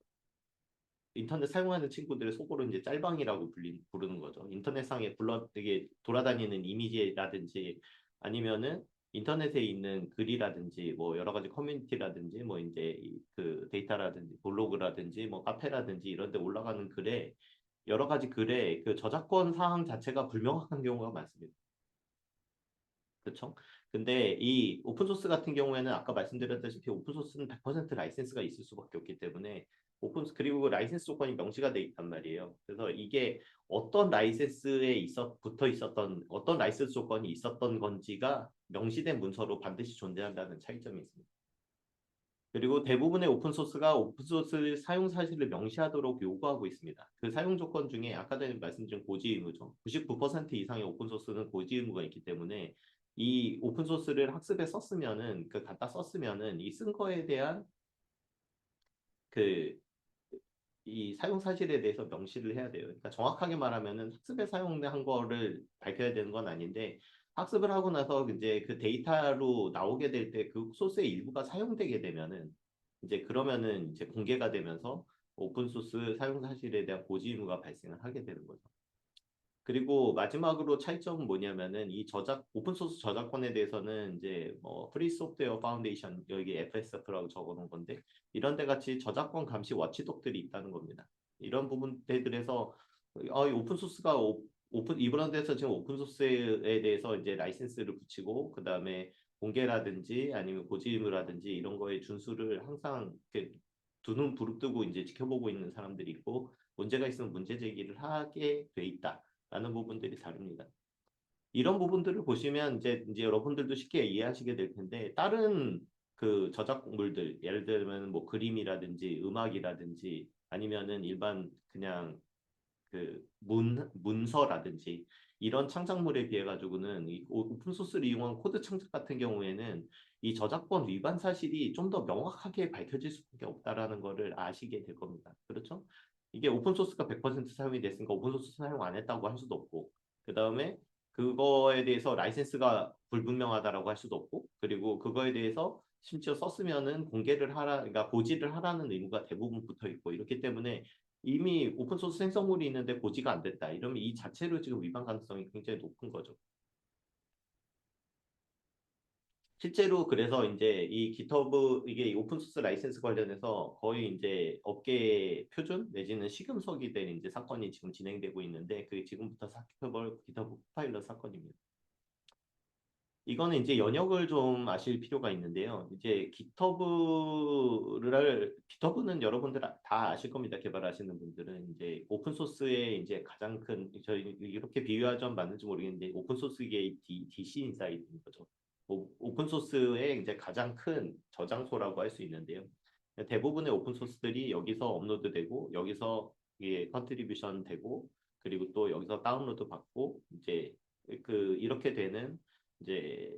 인터넷 사용하는 친구들의 속어로 이제 짤방이라고 부르는 거죠. 인터넷상에 되게 돌아다니는 이미지라든지 아니면은 인터넷에 있는 글이라든지 뭐 여러 가지 커뮤니티라든지 뭐 이제 그 데이터라든지 블로그라든지 뭐 카페라든지 이런 데 올라가는 글에 여러 가지 글에 그 저작권 사항 자체가 불명확한 경우가 많습니다. 그렇죠? 근데 이 오픈소스 같은 경우에는 아까 말씀드렸다시피 오픈소스는 100% 라이센스가 있을 수밖에 없기 때문에 그리고 그 라이센스 조건이 명시가 돼 있단 말이에요. 그래서 이게 어떤 라이센스에 붙어 있었던 어떤 라이센스 조건이 있었던 건지가 명시된 문서로 반드시 존재한다는 차이점이 있습니다. 그리고 대부분의 오픈소스가 오픈소스 사용 사실을 명시하도록 요구하고 있습니다. 그 사용 조건 중에 아까 전에 말씀드린 고지 의무죠. 99% 이상의 오픈소스는 고지 의무가 있기 때문에 이 오픈소스를 학습에 썼으면은 갖다 썼으면은 이 쓴 거에 대한 그 이 사용 사실에 대해서 명시를 해야 돼요. 그러니까 정확하게 말하면은 학습에 사용한 거를 밝혀야 되는 건 아닌데 학습을 하고 나서 이제 그 데이터로 나오게 될 때 그 소스의 일부가 사용되게 되면은 이제 그러면은 이제 공개가 되면서 오픈 소스 사용 사실에 대한 고지 의무가 발생을 하게 되는 거죠. 그리고 마지막으로 차이점은 뭐냐면은 이 오픈 소스 저작권에 대해서는 이제 뭐 프리 소프트웨어 파운데이션 여기 FSF라고 적어놓은 건데 이런 데 같이 저작권 감시 워치독들이 있다는 겁니다. 이런 부분들에서 이 오픈 소스가 이런 데서 지금 오픈 소스에 대해서 이제 라이센스를 붙이고 그 다음에 공개라든지 아니면 고지의무라든지 이런 거에 준수를 항상 두 눈 부릅뜨고 이제 지켜보고 있는 사람들이 있고 문제가 있으면 문제 제기를 하게 돼 있다. 라는 부분들이 다릅니다. 이런 부분들을 보시면 이제 여러분들도 쉽게 이해하시게 될 텐데 다른 그 저작물들 예를 들면 뭐 그림이라든지 음악이라든지 아니면은 일반 그냥 그 문서라든지 이런 창작물에 비해 가지고는 이 오픈 소스를 이용한 코드 창작 같은 경우에는 이 저작권 위반 사실이 좀 더 명확하게 밝혀질 수밖에 없다라는 거를 아시게 될 겁니다. 그렇죠? 이게 오픈 소스가 100% 사용이 됐으니까 오픈 소스 사용 안 했다고 할 수도 없고 그다음에 그거에 대해서 라이센스가 불분명하다라고 할 수도 없고 그리고 그거에 대해서 심지어 썼으면은 공개를 하라 그러니까 고지를 하라는 의무가 대부분 붙어 있고 이렇기 때문에 이미 오픈소스 생성물이 있는데 고지가 안 됐다. 이러면 이 자체로 지금 위반 가능성이 굉장히 높은 거죠. 실제로 그래서 이제 이 GitHub 이게 오픈소스 라이센스 관련해서 거의 이제 업계 표준 내지는 시금석이 된 이제 사건이 지금 진행되고 있는데 그게 지금부터 살펴볼 GitHub 코파일럿 사건입니다. 이거는 이제 연역을 좀 아실 필요가 있는데요. 이제 GitHub는 여러분들 다 아실 겁니다. 개발하시는 분들은 이제 오픈 소스의 이제 가장 큰 저희 이렇게 비유하자면 맞는지 모르겠는데 오픈 소스계의 DC 인사이드인 거죠. 오픈 소스의 이제 가장 큰 저장소라고 할 수 있는데요. 대부분의 오픈 소스들이 여기서 업로드되고 여기서 이게 컨트리뷰션 되고 그리고 또 여기서 다운로드 받고 이제 이렇게 되는 이제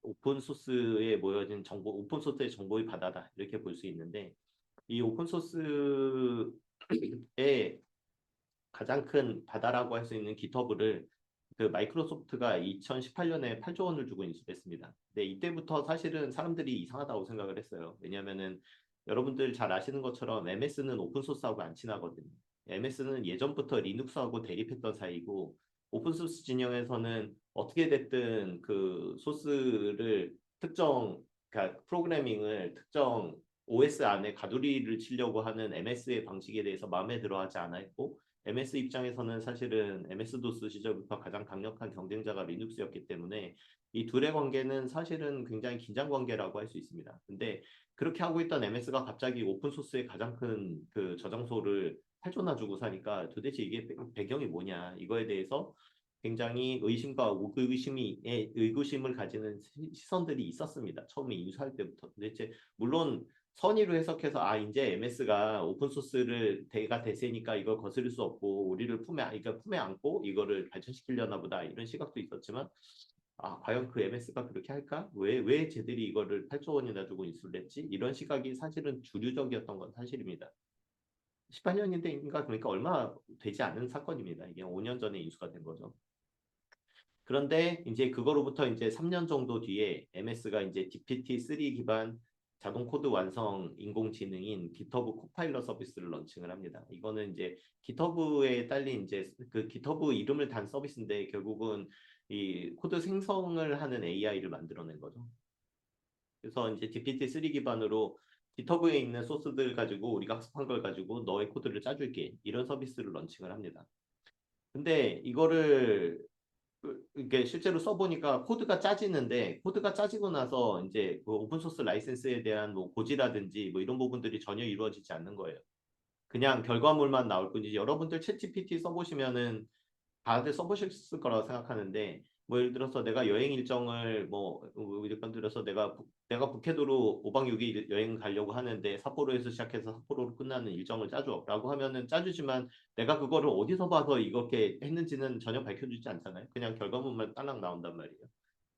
오픈 소스에 모여진 정보, 오픈 소스의 정보의 바다다 이렇게 볼 수 있는데 이 오픈 소스의 가장 큰 바다라고 할 수 있는 GitHub를 그 마이크로소프트가 2018년에 8조 원을 주고 인수했습니다. 근데 이때부터 사실은 사람들이 이상하다고 생각을 했어요. 왜냐하면은 여러분들 잘 아시는 것처럼 MS는 오픈 소스하고 안 친하거든요. MS는 예전부터 리눅스하고 대립했던 사이고 오픈 소스 진영에서는 어떻게 됐든 그 소스를 그러니까 프로그래밍을 특정 OS 안에 가두리를 치려고 하는 MS의 방식에 대해서 마음에 들어하지 않았고 MS 입장에서는 사실은 MS-DOS 시절부터 가장 강력한 경쟁자가 리눅스였기 때문에 이 둘의 관계는 사실은 굉장히 긴장 관계라고 할 수 있습니다. 근데 그렇게 하고 있던 MS가 갑자기 오픈 소스의 가장 큰 그 저장소를 8조나 주고 사니까 도대체 이게 배경이 뭐냐 이거에 대해서 굉장히 의구심을 가지는 시선들이 있었습니다. 처음에 인수할 때부터. 도대체 물론 선의로 해석해서 이제 MS가 오픈 소스를 대가 대세니까 이걸 거스를 수 없고 우리를 품에 안고 이거를 발전시키려나 보다 이런 시각도 있었지만 과연 그 MS가 그렇게 할까? 왜 쟤들이 이거를 8조 원이나 주고 인수를 했지? 이런 시각이 사실은 주류적이었던 건 사실입니다. 18년인데인가 그러니까 얼마 되지 않은 사건입니다. 이게 5년 전에 인수가 된 거죠. 그런데 이제 그거로부터 이제 3년 정도 뒤에 MS가 이제 GPT-3 기반 자동 코드 완성 인공지능인 GitHub 코파일럿 서비스를 런칭을 합니다. 이거는 이제 GitHub에 딸린 이제 그 GitHub 이름을 단 서비스인데 결국은 이 코드 생성을 하는 AI를 만들어낸 거죠. 그래서 이제 GPT-3 기반으로 GitHub에 있는 소스들 가지고 우리가 학습한 걸 가지고 너의 코드를 짜줄게 이런 서비스를 런칭을 합니다. 근데 이거를 이게 실제로 써보니까 코드가 짜지는데 코드가 짜지고 나서 이제 그 오픈소스 라이센스에 대한 뭐 고지라든지 뭐 이런 부분들이 전혀 이루어지지 않는 거예요. 그냥 결과물만 나올 뿐이지. 여러분들 챗GPT 써보시면은 다들 써보셨을 거라고 생각하는데 뭐 예를 들어서 내가 여행 일정을 예를 들어서 내가 북해도로 5박 6일 여행 가려고 하는데 삿포로에서 시작해서 삿포로로 끝나는 일정을 짜줘라고 하면은 짜주지만 내가 그거를 어디서 봐서 이렇게 했는지는 전혀 밝혀주지 않잖아요. 그냥 결과물만 딸랑 나온단 말이에요.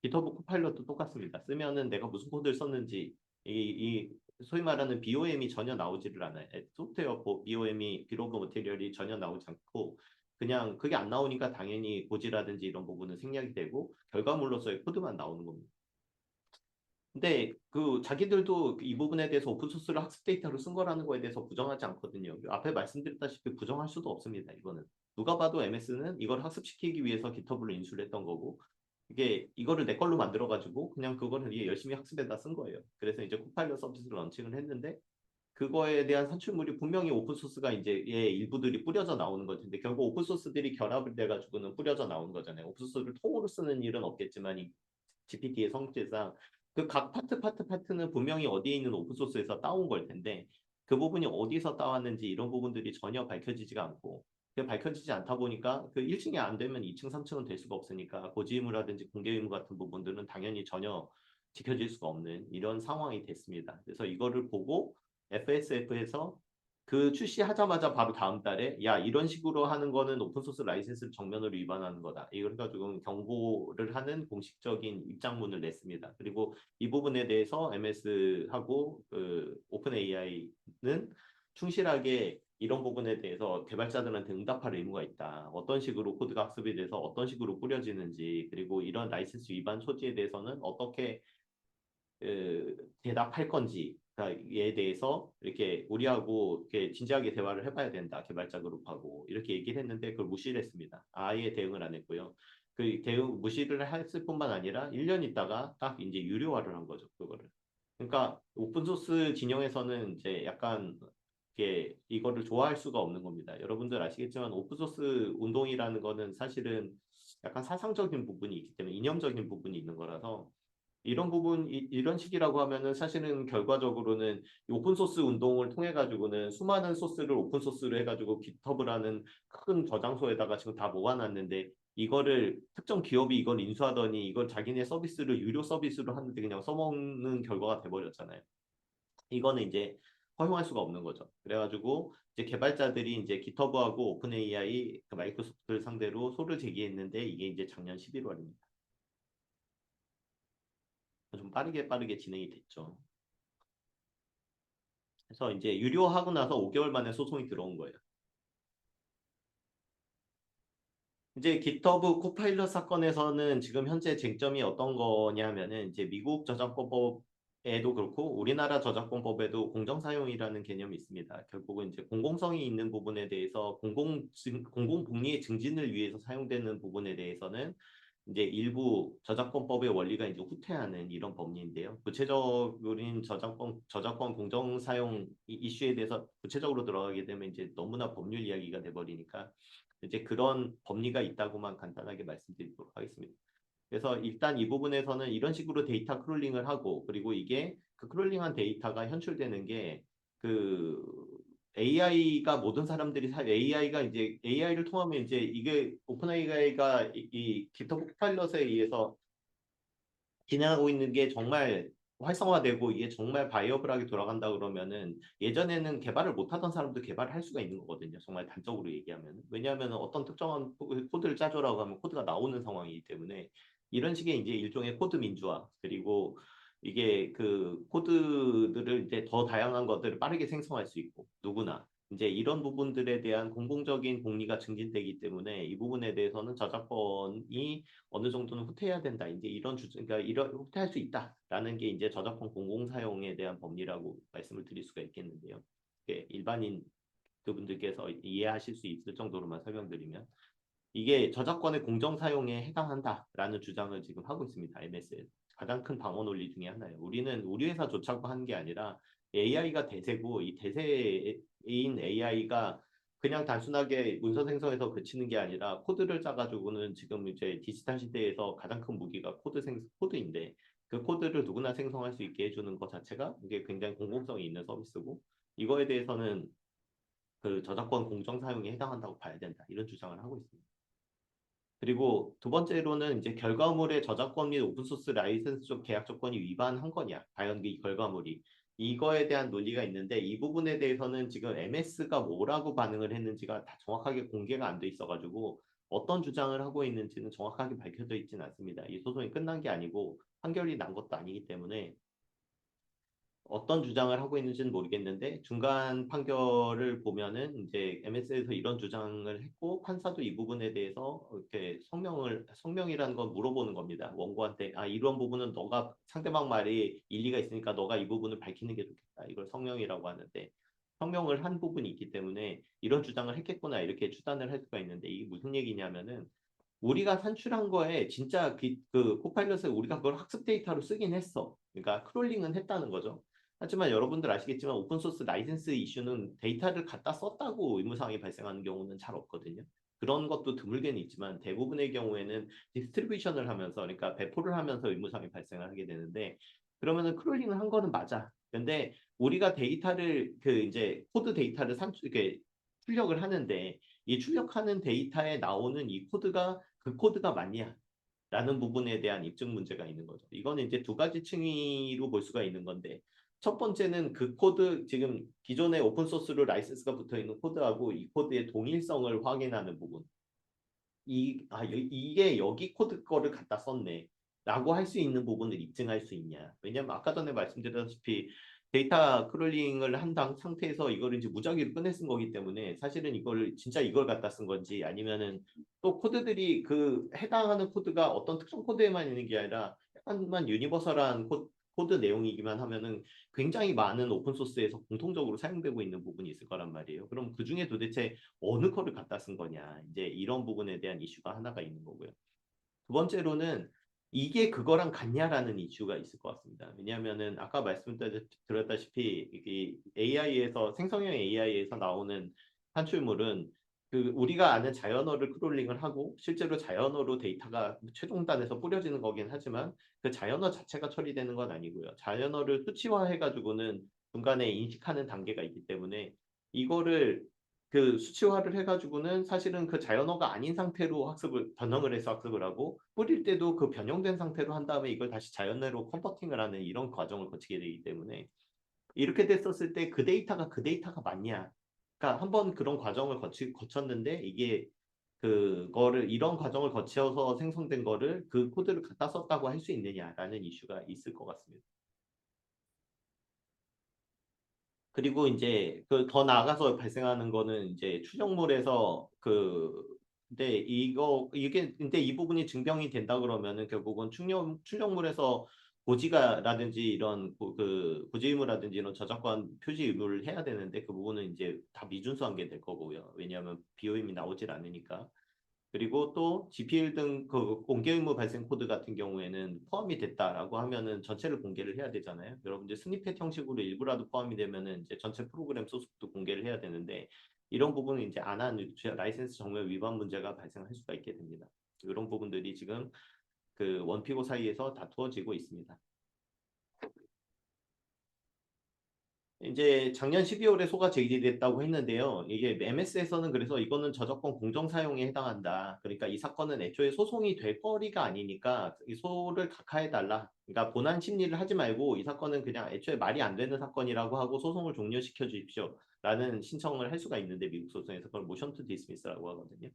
기터브 코파일럿도 똑같습니다. 쓰면은 내가 무슨 코드를 썼는지 이 소위 말하는 BOM이 전혀 나오지를 않아요. 소프트웨어 BOM이 비로그 모티리얼이 전혀 나오지 않고 그냥 그게 안 나오니까 당연히 고지라든지 이런 부분은 생략이 되고 결과물로서의 코드만 나오는 겁니다. 근데 그 자기들도 이 부분에 대해서 오픈소스를 학습 데이터로 쓴 거라는 거에 대해서 부정하지 않거든요. 앞에 말씀드렸다시피 부정할 수도 없습니다. 이거는 누가 봐도 MS는 이걸 학습시키기 위해서 GitHub를 인수를 했던 거고 이게 이거를 내 걸로 만들어 가지고 그냥 그거를 열심히 학습에다 쓴 거예요. 그래서 이제 코파일럿 서비스를 런칭을 했는데 그거에 대한 산출물이 분명히 오픈소스가 이제 일부들이 뿌려져 나오는 걸 텐데 결국 오픈소스들이 결합을 돼가지고는 뿌려져 나오는 거잖아요. 오픈소스를 통으로 쓰는 일은 없겠지만 이 GPT의 성질상 그 각 파트는 분명히 어디에 있는 오픈소스에서 따온 걸 텐데 그 부분이 어디서 따왔는지 이런 부분들이 전혀 밝혀지지가 않고 밝혀지지 않다 보니까 그 1층이 안 되면 2층, 3층은 될 수가 없으니까 고지 의무라든지 공개 의무 같은 부분들은 당연히 전혀 지켜질 수가 없는 이런 상황이 됐습니다. 그래서 이거를 보고 FSF에서 그 출시하자마자 바로 다음 달에 야 이런 식으로 하는 거는 오픈소스 라이센스를 정면으로 위반하는 거다. 이걸 가지고 경고를 하는 공식적인 입장문을 냈습니다. 그리고 이 부분에 대해서 MS하고 그 오픈 AI는 충실하게 이런 부분에 대해서 개발자들한테 응답할 의무가 있다. 어떤 식으로 코드가 학습이 돼서 어떤 식으로 뿌려지는지 그리고 이런 라이센스 위반 소지에 대해서는 어떻게 대답할 건지에 대해서 이렇게 우리하고 이렇게 진지하게 대화를 해봐야 된다. 개발자 그룹하고 이렇게 얘기를 했는데 그걸 무시를 했습니다. 아예 대응을 안 했고요. 그 대응 무시를 했을 뿐만 아니라 1년 있다가 딱 이제 유료화를 한 거죠. 그거를. 그러니까 오픈소스 진영에서는 이제 약간 이거를 좋아할 수가 없는 겁니다. 여러분들 아시겠지만 오픈소스 운동이라는 거는 사실은 약간 사상적인 부분이 있기 때문에 이념적인 부분이 있는 거라서 이런 부분 이런 식이라고 하면은 사실은 결과적으로는 오픈소스 운동을 통해 가지고는 수많은 소스를 오픈소스로 해가지고 깃허브라는 큰 저장소에다가 지금 다 모아놨는데 이거를 특정 기업이 이걸 인수하더니 이걸 자기네 서비스를 유료 서비스로 하는데 그냥 써먹는 결과가 돼버렸잖아요. 이거는 이제 허용할 수가 없는 거죠. 그래가지고 이제 개발자들이 이제 깃허브하고 오픈 AI 그 마이크로소프트를 상대로 소를 제기했는데 이게 이제 작년 11월입니다. 좀 빠르게 진행이 됐죠. 그래서 이제 유료하고 나서 5개월 만에 소송이 들어온 거예요. 이제 GitHub 코파일럿 사건에서는 지금 현재 쟁점이 어떤 거냐면은 이제 미국 저작권법에도 그렇고 우리나라 저작권법에도 공정 사용이라는 개념이 있습니다. 결국은 이제 공공성이 있는 부분에 대해서 공공복리의 증진을 위해서 사용되는 부분에 대해서는 이제 일부 저작권법의 원리가 이제 후퇴하는 이런 법리인데요. 구체적인 저작권 공정 사용 이슈에 대해서 구체적으로 들어가게 되면 이제 너무나 법률 이야기가 돼버리니까 이제 그런 법리가 있다고만 간단하게 말씀드리도록 하겠습니다. 그래서 일단 이 부분에서는 이런 식으로 데이터 크롤링을 하고 그리고 이게 그 크롤링한 데이터가 현출되는 게그 AI가 모든 사람들이 AI가 이제 AI를 통하면 이제 이게 오픈 AI가 이 깃허브 코파일럿에 의해서 진행하고 있는 게 정말 활성화되고 이게 정말 바이어블하게 돌아간다 그러면은 예전에는 개발을 못하던 사람도 개발을 할 수가 있는 거거든요. 정말 단적으로 얘기하면. 왜냐하면 어떤 특정한 코드를 짜줘라고 하면 코드가 나오는 상황이기 때문에 이런 식의 이제 일종의 코드 민주화 그리고 이게 그 코드들을 이제 더 다양한 것들을 빠르게 생성할 수 있고 누구나 이제 이런 부분들에 대한 공공적인 공리가 증진되기 때문에 이 부분에 대해서는 저작권이 어느 정도는 후퇴해야 된다. 이제 이런 그러니까 이런 후퇴할 수 있다라는 게 이제 저작권 공공 사용에 대한 법리라고 말씀을 드릴 수가 있겠는데요. 일반인 그분들께서 이해하실 수 있을 정도로만 설명드리면 이게 저작권의 공정 사용에 해당한다라는 주장을 지금 하고 있습니다. MS에 가장 큰 방어 논리 중에 하나예요. 우리는 우리 회사조차고 하는 게 아니라 AI가 대세고 이 대세인 AI가 그냥 단순하게 문서 생성해서 그치는 게 아니라 코드를 짜가지고는 지금 이제 디지털 시대에서 가장 큰 무기가 코드인데 그 코드를 누구나 생성할 수 있게 해주는 것 자체가 이게 굉장히 공공성이 있는 서비스고 이거에 대해서는 그 저작권 공정 사용에 해당한다고 봐야 된다. 이런 주장을 하고 있습니다. 그리고 두 번째로는 이제 결과물의 저작권 및 오픈소스 라이선스적 계약 조건이 위반한 거냐. 과연 이 결과물이. 이거에 대한 논리가 있는데 이 부분에 대해서는 지금 MS가 뭐라고 반응을 했는지가 다 정확하게 공개가 안 돼 있어가지고 어떤 주장을 하고 있는지는 정확하게 밝혀져 있지는 않습니다. 이 소송이 끝난 게 아니고 판결이 난 것도 아니기 때문에 어떤 주장을 하고 있는지는 모르겠는데 중간 판결을 보면은 이제 MS에서 이런 주장을 했고 판사도 이 부분에 대해서 이렇게 성명이라는 건 물어보는 겁니다. 원고한테 이런 부분은 너가 상대방 말이 일리가 있으니까 너가 이 부분을 밝히는 게 좋겠다. 이걸 성명이라고 하는데 성명을 한 부분이 있기 때문에 이런 주장을 했겠구나 이렇게 추단을 할 수가 있는데 이게 무슨 얘기냐면은 우리가 산출한 거에 진짜 그 코파일럿에 우리가 그걸 학습 데이터로 쓰긴 했어. 그러니까 크롤링은 했다는 거죠. 하지만 여러분들 아시겠지만 오픈소스 라이센스 이슈는 데이터를 갖다 썼다고 의무사항이 발생하는 경우는 잘 없거든요. 그런 것도 드물게는 있지만 대부분의 경우에는 디스트리뷰션을 하면서 그러니까 배포를 하면서 의무사항이 발생을 하게 되는데 그러면은 크롤링을 한 거는 맞아. 근데 우리가 데이터를 그 이제 코드 데이터를 이렇게 출력을 하는데 이 출력하는 데이터에 나오는 이 코드가 그 코드가 맞냐? 라는 부분에 대한 입증 문제가 있는 거죠. 이거는 이제 두 가지 층위로 볼 수가 있는 건데 첫 번째는 그 코드 지금 기존의 오픈소스로 라이센스가 붙어 있는 코드하고 이 코드의 동일성을 확인하는 부분. 이게 여기 코드 거를 갖다 썼네. 라고 할 수 있는 부분을 입증할 수 있냐. 왜냐면 아까 전에 말씀드렸다시피 데이터 크롤링을 한 상태에서 이거를 이제 무작위로 꺼내 쓴 거기 때문에 사실은 이걸 진짜 이걸 갖다 쓴 건지 아니면은 또 코드들이 그 해당하는 코드가 어떤 특정 코드에만 있는 게 아니라 약간만 유니버설한 코드 내용이기만 하면은 굉장히 많은 오픈소스에서 공통적으로 사용되고 있는 부분이 있을 거란 말이에요. 그럼 그 중에 도대체 어느 거를 갖다 쓴 거냐. 이제 이런 부분에 대한 이슈가 하나가 있는 거고요. 두 번째로는 이게 그거랑 같냐라는 이슈가 있을 것 같습니다. 왜냐하면은 아까 말씀드렸다시피 이게 AI에서 생성형 AI에서 나오는 산출물은 그 우리가 아는 자연어를 크롤링을 하고 실제로 자연어로 데이터가 최종단에서 뿌려지는 거긴 하지만 그 자연어 자체가 처리되는 건 아니고요. 자연어를 수치화해가지고는 중간에 인식하는 단계가 있기 때문에 이거를 그 수치화를 해가지고는 사실은 그 자연어가 아닌 상태로 변형을 해서 학습을 하고 뿌릴 때도 그 변형된 상태로 한 다음에 이걸 다시 자연어로 컨버팅을 하는 이런 과정을 거치게 되기 때문에 이렇게 됐었을 때 그 데이터가 맞냐? 그러니까 한번 그런 과정을 거쳤는데 이게 그거를 이런 과정을 거쳐서 생성된 거를 그 코드를 갖다 썼다고 할 수 있느냐라는 이슈가 있을 것 같습니다. 그리고 이제 그 더 나아가서 발생하는 거는 이제 추정물에서 근데 이 부분이 증명이 된다 그러면은 결국은 추정물에서 고지가라든지 이런 고지 의무라든지 이런 저작권 표시 의무를 해야 되는데 그 부분은 이제 다 미준수한 게 될 거고요. 왜냐하면 비오임이 나오질 않으니까. 그리고 또 GPL 등 그 공개 의무 발생 코드 같은 경우에는 포함이 됐다라고 하면은 전체를 공개를 해야 되잖아요. 여러분들 스니펫 형식으로 일부라도 포함이 되면은 이제 전체 프로그램 소스도 공개를 해야 되는데 이런 부분은 이제 안 한 라이센스 정말 위반 문제가 발생할 수가 있게 됩니다. 이런 부분들이 지금 그 원피고 사이에서 다투어지고 있습니다. 이제 작년 12월에 소가 제기됐다고 했는데요. 이게 MS에서는 그래서 이거는 저작권 공정 사용에 해당한다. 그러니까 이 사건은 애초에 소송이 될 거리가 아니니까 이 소를 각하해달라. 그러니까 본안 심리를 하지 말고 이 사건은 그냥 애초에 말이 안 되는 사건이라고 하고 소송을 종료시켜 주십시오. 라는 신청을 할 수가 있는데 미국 소송에서 그걸 모션 투 디스미스라고 하거든요.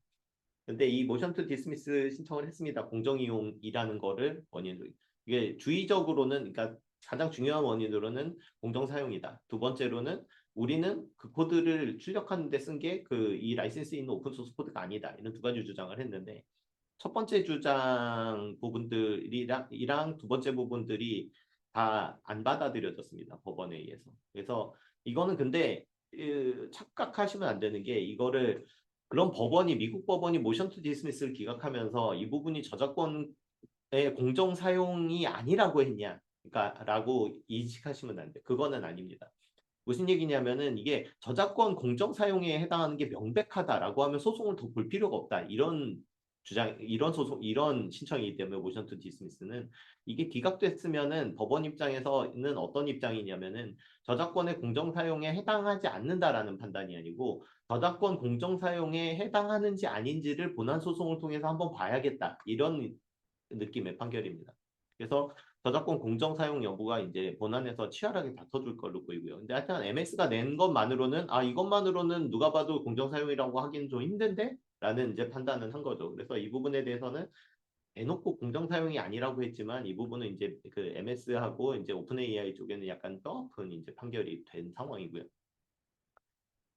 근데 이 모션 투 디스미스 신청을 했습니다. 공정이용이라는 거를 원인으로. 이게 주의적으로는 그러니까 가장 중요한 원인으로는 공정 사용이다. 두 번째로는 우리는 그 코드를 출력하는 데 쓴 게 그 이 라이센스에 있는 오픈 소스 코드가 아니다. 이런 두 가지 주장을 했는데 첫 번째 주장 부분들이랑 두 번째 부분들이 다 안 받아들여졌습니다. 법원에 의해서. 그래서 이거는 근데 착각하시면 안 되는 게 이거를 그런 미국 법원이 모션 투 디스미스를 기각하면서 이 부분이 저작권의 공정 사용이 아니라고 했냐? 그러니까 라고 인식하시면 안 돼. 그거는 아닙니다. 무슨 얘기냐면은 이게 저작권 공정 사용에 해당하는 게 명백하다라고 하면 소송을 더 볼 필요가 없다. 이런 주장, 이런 소송, 이런 신청이기 때문에 모션 투 디스미스는 이게 기각됐으면은 법원 입장에서는 어떤 입장이냐면은 저작권의 공정 사용에 해당하지 않는다라는 판단이 아니고 저작권 공정 사용에 해당하는지 아닌지를 본안 소송을 통해서 한번 봐야겠다. 이런 느낌의 판결입니다. 그래서 저작권 공정 사용 여부가 이제 본안에서 치열하게 다퉈줄 걸로 보이고요. 근데 하여튼 MS가 낸 것만으로는 이것만으로는 누가 봐도 공정 사용이라고 하기는 좀 힘든데? 라는 이제 판단은 한 거죠. 그래서 이 부분에 대해서는 대놓고 공정 사용이 아니라고 했지만 이 부분은 이제 그 MS하고 이제 오픈 AI 쪽에는 약간 뼈아픈 이제 판결이 된 상황이고요.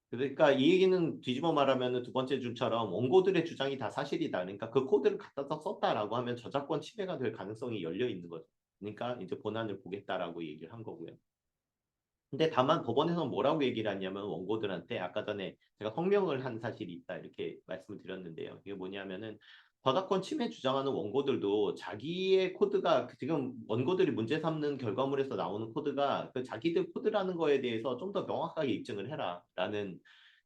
그러니까 이 얘기는 뒤집어 말하면 두 번째 줄처럼 원고들의 주장이 다 사실이다. 그러니까 그 코드를 갖다 썼다라고 하면 저작권 침해가 될 가능성이 열려 있는 거죠. 그러니까 이제 본안을 보겠다라고 얘기를 한 거고요. 근데 다만 법원에서는 뭐라고 얘기를 하냐면 원고들한테 아까 전에 제가 성명을 한 사실이 있다 이렇게 말씀을 드렸는데요. 이게 뭐냐면은 저작권 침해 주장하는 원고들도 자기의 코드가 지금 원고들이 문제 삼는 결과물에서 나오는 코드가 그 자기들 코드라는 거에 대해서 좀 더 명확하게 입증을 해라라는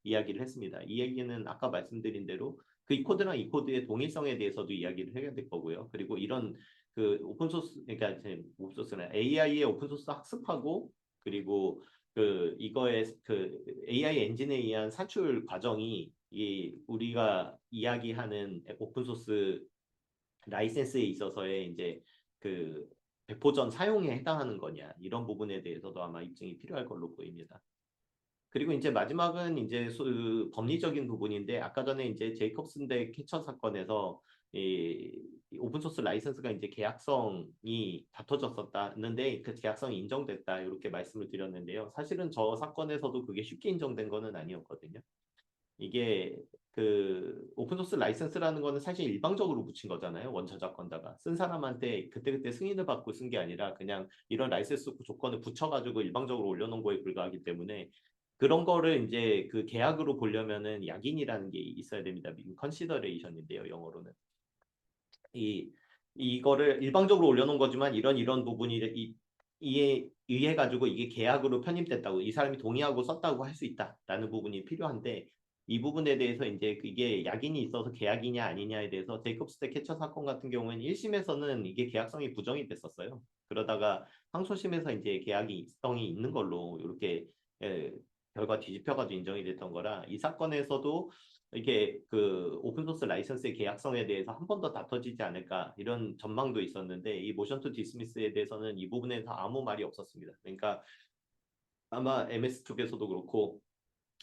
이야기를 했습니다. 이 얘기는 아까 말씀드린 대로 그 이 코드랑 이 코드의 동일성에 대해서도 이야기를 해야 될 거고요. 그리고 이런 그 오픈소스 그러니까 오픈소스는 AI의 오픈소스 학습하고 그리고 그 이거의 그 AI 엔진에 의한 산출 과정이 이 우리가 이야기하는 오픈 소스 라이센스에 있어서의 이제 그 배포전 사용에 해당하는 거냐 이런 부분에 대해서도 아마 입증이 필요할 걸로 보입니다. 그리고 이제 마지막은 이제 법리적인 부분인데 아까 전에 이제 제이콥슨 대 캐쳐 사건에서 이 오픈소스 라이선스가 이제 계약성이 다퉈졌었다는데 그 계약성이 인정됐다 이렇게 말씀을 드렸는데요. 사실은 저 사건에서도 그게 쉽게 인정된 거는 아니었거든요. 이게 그 오픈소스 라이선스라는 거는 사실 일방적으로 붙인 거잖아요. 원저작권자가 쓴 사람한테 그때그때 승인을 받고 쓴 게 아니라 그냥 이런 라이센스 조건을 붙여가지고 일방적으로 올려놓은 거에 불과하기 때문에 그런 거를 이제 그 계약으로 보려면은 약인이라는 게 있어야 됩니다. 미국 컨시더레이션인데요, 영어로는. 이 이거를 일방적으로 올려놓은 거지만 이런 부분이 이에 의해 가지고 이게 계약으로 편입됐다고 이 사람이 동의하고 썼다고 할 수 있다라는 부분이 필요한데 이 부분에 대해서 이제 이게 약인이 있어서 계약이냐 아니냐에 대해서 제이콥스 대 캐쳐 사건 같은 경우에는 1심에서는 이게 계약성이 부정이 됐었어요. 그러다가 항소심에서 이제 계약성이 있는 걸로 이렇게 결과 뒤집혀가지고 인정이 됐던 거라 이 사건에서도 이게 그 오픈소스 라이선스의 계약성에 대해서 한 번 더 다퉈지지 않을까 이런 전망도 있었는데 이 모션 투 디스미스에 대해서는 이 부분에서 아무 말이 없었습니다. 그러니까 아마 MS 쪽에서도 그렇고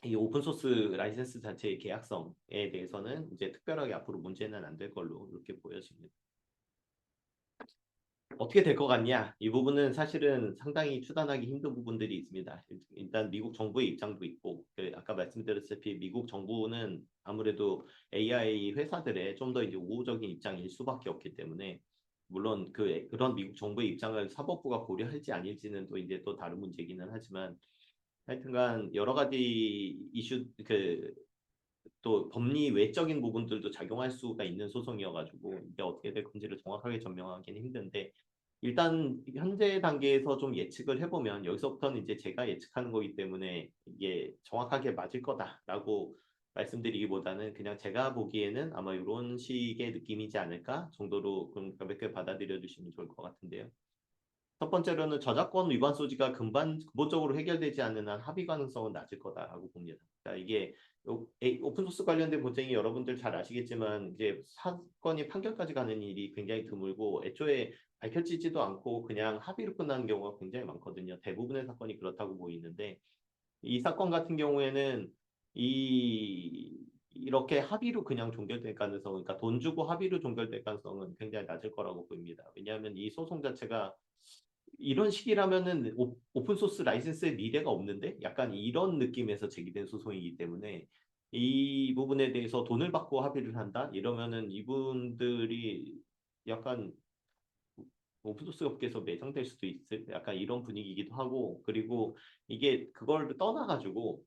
이 오픈소스 라이선스 자체의 계약성에 대해서는 이제 특별하게 앞으로 문제는 안 될 걸로 이렇게 보여집니다. 어떻게 될 것 같냐? 이 부분은 사실은 상당히 추단하기 힘든 부분들이 있습니다. 일단 미국 정부의 입장도 있고, 아까 말씀드렸다시피 미국 정부는 아무래도 AI 회사들의 좀 더 이제 우호적인 입장일 수밖에 없기 때문에, 물론 그런 미국 정부의 입장을 사법부가 고려할지 아닐지는 또 이제 또 다른 문제기는 하지만, 하여튼간 여러 가지 이슈 또 법리 외적인 부분들도 작용할 수가 있는 소송이어가지고 이게 어떻게 될 건지를 정확하게 전명하기는 힘든데 일단 현재 단계에서 좀 예측을 해보면 여기서부터는 이제 제가 예측하는 거기 때문에 이게 정확하게 맞을 거다라고 말씀드리기보다는 그냥 제가 보기에는 아마 이런 식의 느낌이지 않을까 정도로 좀 가볍게 받아들여 주시면 좋을 것 같은데요. 첫 번째로는 저작권 위반 소지가 근본적으로 해결되지 않는 한 합의 가능성은 낮을 거다라고 봅니다. 그러니까 이게 오픈소스 관련된 분쟁이 여러분들 잘 아시겠지만 이제 사건이 판결까지 가는 일이 굉장히 드물고 애초에 밝혀지지도 않고 그냥 합의로 끝나는 경우가 굉장히 많거든요. 대부분의 사건이 그렇다고 보이는데 이 사건 같은 경우에는 이렇게 합의로 그냥 종결될 가능성은 그러니까 돈 주고 합의로 종결될 가능성은 굉장히 낮을 거라고 보입니다. 왜냐하면 이 소송 자체가 이런 식이라면은 오픈소스 라이센스의 미래가 없는데 약간 이런 느낌에서 제기된 소송이기 때문에 이 부분에 대해서 돈을 받고 합의를 한다 이러면은 이분들이 약간 오픈소스 업계에서 매장될 수도 있을 약간 이런 분위기이기도 하고 그리고 이게 그걸 떠나가지고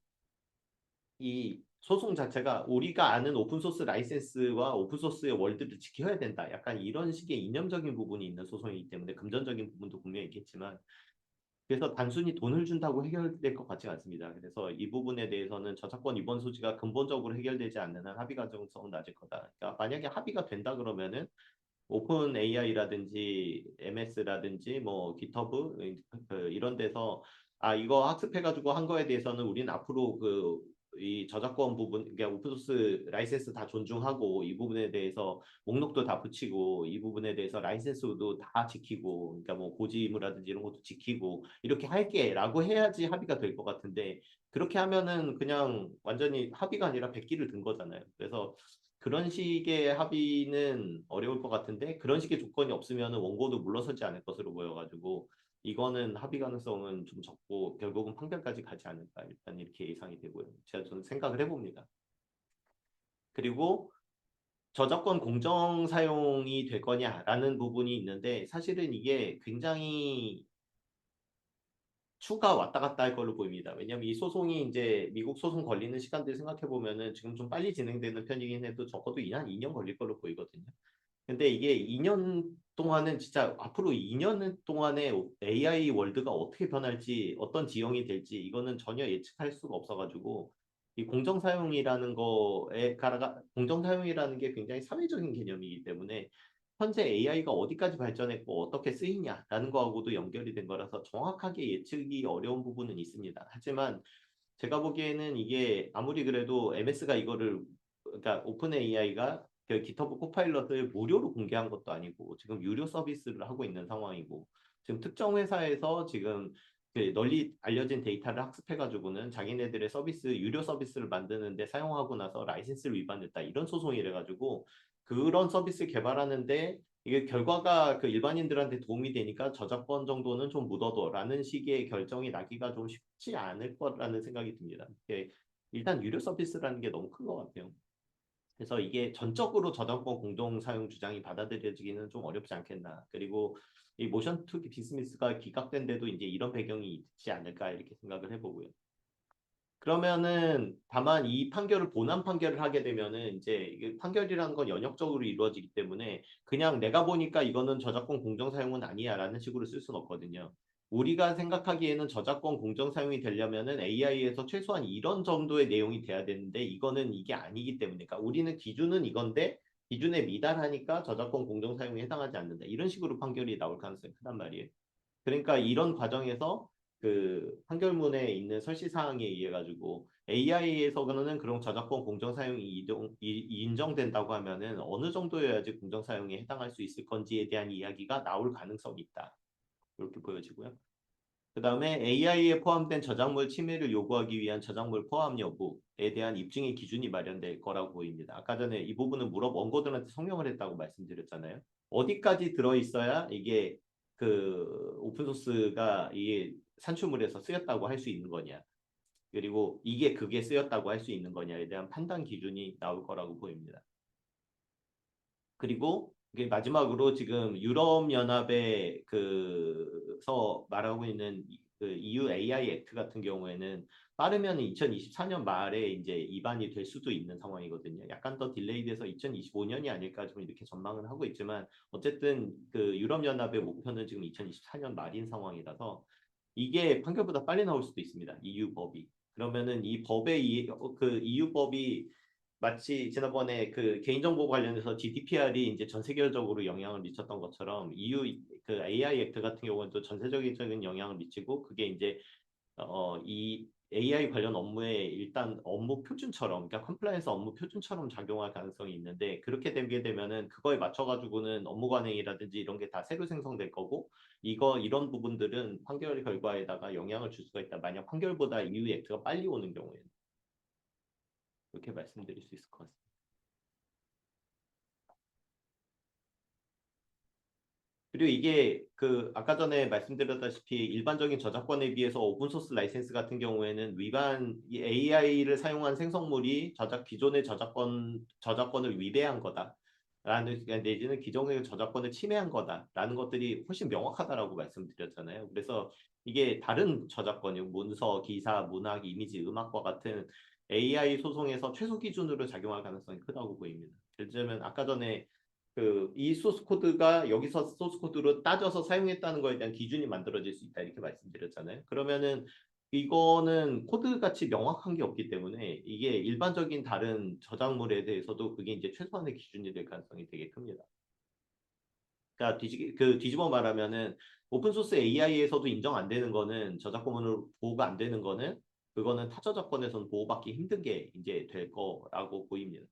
이 소송 자체가 우리가 아는 오픈소스 라이센스와 오픈소스의 월드를 지켜야 된다. 약간 이런 식의 이념적인 부분이 있는 소송이기 때문에 금전적인 부분도 분명히 있겠지만 그래서 단순히 돈을 준다고 해결될 것 같지 않습니다. 그래서 이 부분에 대해서는 저작권 위반 소지가 근본적으로 해결되지 않는 한 합의 가능성은 낮을 거다. 그러니까 만약에 합의가 된다 그러면은 오픈 AI라든지 MS라든지 뭐 GitHub 이런 데서 이거 학습해가지고 한 거에 대해서는 우리는 앞으로 이 저작권 부분, 그러니까 오픈소스 라이센스 다 존중하고 이 부분에 대해서 목록도 다 붙이고 이 부분에 대해서 라이센스도 다 지키고, 그러니까 뭐 고지의무라든지 이런 것도 지키고 이렇게 할게라고 해야지 합의가 될 것 같은데 그렇게 하면은 그냥 완전히 합의가 아니라 백기를 든 거잖아요. 그래서 그런 식의 합의는 어려울 것 같은데 그런 식의 조건이 없으면 원고도 물러서지 않을 것으로 보여가지고 이거는 합의 가능성은 좀 적고 결국은 판결까지 가지 않을까 일단 이렇게 예상이 되고요. 저는 생각을 해봅니다. 그리고 저작권 공정 사용이 될 거냐라는 부분이 있는데 사실은 이게 굉장히 추가 왔다 갔다 할 걸로 보입니다. 왜냐하면 이 소송이 이제 미국 소송 걸리는 시간들 생각해 보면은 지금 좀 빨리 진행되는 편이긴 해도 적어도 한 2년 걸릴 걸로 보이거든요. 근데 이게 2년 동안은 진짜 앞으로 2년 동안에 AI 월드가 어떻게 변할지 어떤 지형이 될지 이거는 전혀 예측할 수가 없어가지고 이 공정 사용이라는 거에 공정 사용이라는 게 굉장히 사회적인 개념이기 때문에 현재 AI가 어디까지 발전했고 어떻게 쓰이냐라는 거하고도 연결이 된 거라서 정확하게 예측이 어려운 부분은 있습니다. 하지만 제가 보기에는 이게 아무리 그래도 MS가 이거를 그러니까 오픈 AI가 그 GitHub 코파일럿을 무료로 공개한 것도 아니고 지금 유료 서비스를 하고 있는 상황이고 지금 특정 회사에서 지금 그 널리 알려진 데이터를 학습해가지고는 자기네들의 서비스 유료 서비스를 만드는데 사용하고 나서 라이센스를 위반했다 이런 소송이 이래가지고 그런 서비스 개발하는데 이게 결과가 그 일반인들한테 도움이 되니까 저작권 정도는 좀 묻어둬라는 식의 결정이 나기가 좀 쉽지 않을 거라는 생각이 듭니다. 일단 유료 서비스라는 게 너무 큰 것 같아요. 그래서 이게 전적으로 저작권 공동 사용 주장이 받아들여지기는 좀 어렵지 않겠나. 그리고 이 모션 투 디스미스가 기각된 데도 이제 이런 배경이 있지 않을까 이렇게 생각을 해보고요. 그러면은 다만 이 판결을 본안 판결을 하게 되면은 이제 이게 판결이라는 건 연역적으로 이루어지기 때문에 그냥 내가 보니까 이거는 저작권 공정 사용은 아니야라는 식으로 쓸 수는 없거든요. 우리가 생각하기에는 저작권 공정 사용이 되려면은 AI에서 최소한 이런 정도의 내용이 돼야 되는데 이거는 이게 아니기 때문에 그러니까 우리는 기준은 이건데 기준에 미달하니까 저작권 공정 사용에 해당하지 않는다. 이런 식으로 판결이 나올 가능성이 크단 말이에요. 그러니까 이런 과정에서 그 판결문에 있는 설시 사항에 의해 가지고 AI에서는 그런 저작권 공정 사용이 인정된다고 하면은 어느 정도여야지 공정 사용에 해당할 수 있을 건지에 대한 이야기가 나올 가능성이 있다. 이렇게 보여지고요. 그다음에 AI에 포함된 저작물 침해를 요구하기 위한 저작물 포함 여부에 대한 입증의 기준이 마련될 거라고 보입니다. 아까 전에 이 부분은 원고들한테 성명을 했다고 말씀드렸잖아요. 어디까지 들어 있어야 이게 그 오픈소스가 이게 산출물에서 쓰였다고 할 수 있는 거냐. 그리고 이게 그게 쓰였다고 할 수 있는 거냐에 대한 판단 기준이 나올 거라고 보입니다. 그리고 이게 마지막으로 지금 유럽연합의 그서 말하고 있는 그 EU AI 액트 같은 경우에는 빠르면 2024년 말에 이제 입안이 될 수도 있는 상황이거든요. 약간 더 딜레이돼서 2025년이 아닐까 좀 이렇게 전망을 하고 있지만 어쨌든 그 유럽연합의 목표는 지금 2024년 말인 상황이라서 이게 판결보다 빨리 나올 수도 있습니다. EU 법이. 그러면은 이 법의 그 EU 법이 마치 지난번에 그 개인정보 관련해서 GDPR이 이제 전 세계적으로 영향을 미쳤던 것처럼 EU 그 AI 액트 같은 경우는 또 전세적인 영향을 미치고 그게 이제 이 AI 관련 업무에 일단 업무 표준처럼 그러니까 컴플라이언스 업무 표준처럼 작용할 가능성이 있는데 그렇게 되게 되면은 그거에 맞춰 가지고는 업무 관행이라든지 이런 게 다 새로 생성될 거고 이런 부분들은 판결 결과에다가 영향을 줄 수가 있다. 만약 판결보다 EU 액트가 빨리 오는 경우에는 그렇게 말씀드릴 수 있을 것 같습니다. 그리고 이게 그 아까 전에 말씀드렸다시피 일반적인 저작권에 비해서 오픈소스 라이센스 같은 경우에는 이 AI를 사용한 생성물이 기존의 저작권을 위배한 거다라는 내지는 기존의 저작권을 침해한 거다라는 것들이 훨씬 명확하다라고 말씀드렸잖아요. 그래서 이게 다른 저작권이 문서, 기사, 문학, 이미지, 음악과 같은 AI 소송에서 최소 기준으로 작용할 가능성이 크다고 보입니다. 예를 들면 아까 전에 이 소스 코드가 여기서 소스 코드로 따져서 사용했다는 거에 대한 기준이 만들어질 수 있다 이렇게 말씀드렸잖아요. 그러면은 이거는 코드 같이 명확한 게 없기 때문에 이게 일반적인 다른 저작물에 대해서도 그게 이제 최소한의 기준이 될 가능성이 되게 큽니다. 그러니까 뒤집어 말하면은 오픈 소스 AI에서도 인정 안 되는 거는 저작권으로 보호가 안 되는 거는 그거는 타저작권에서는 보호받기 힘든 게 이제 될 거라고 보입니다.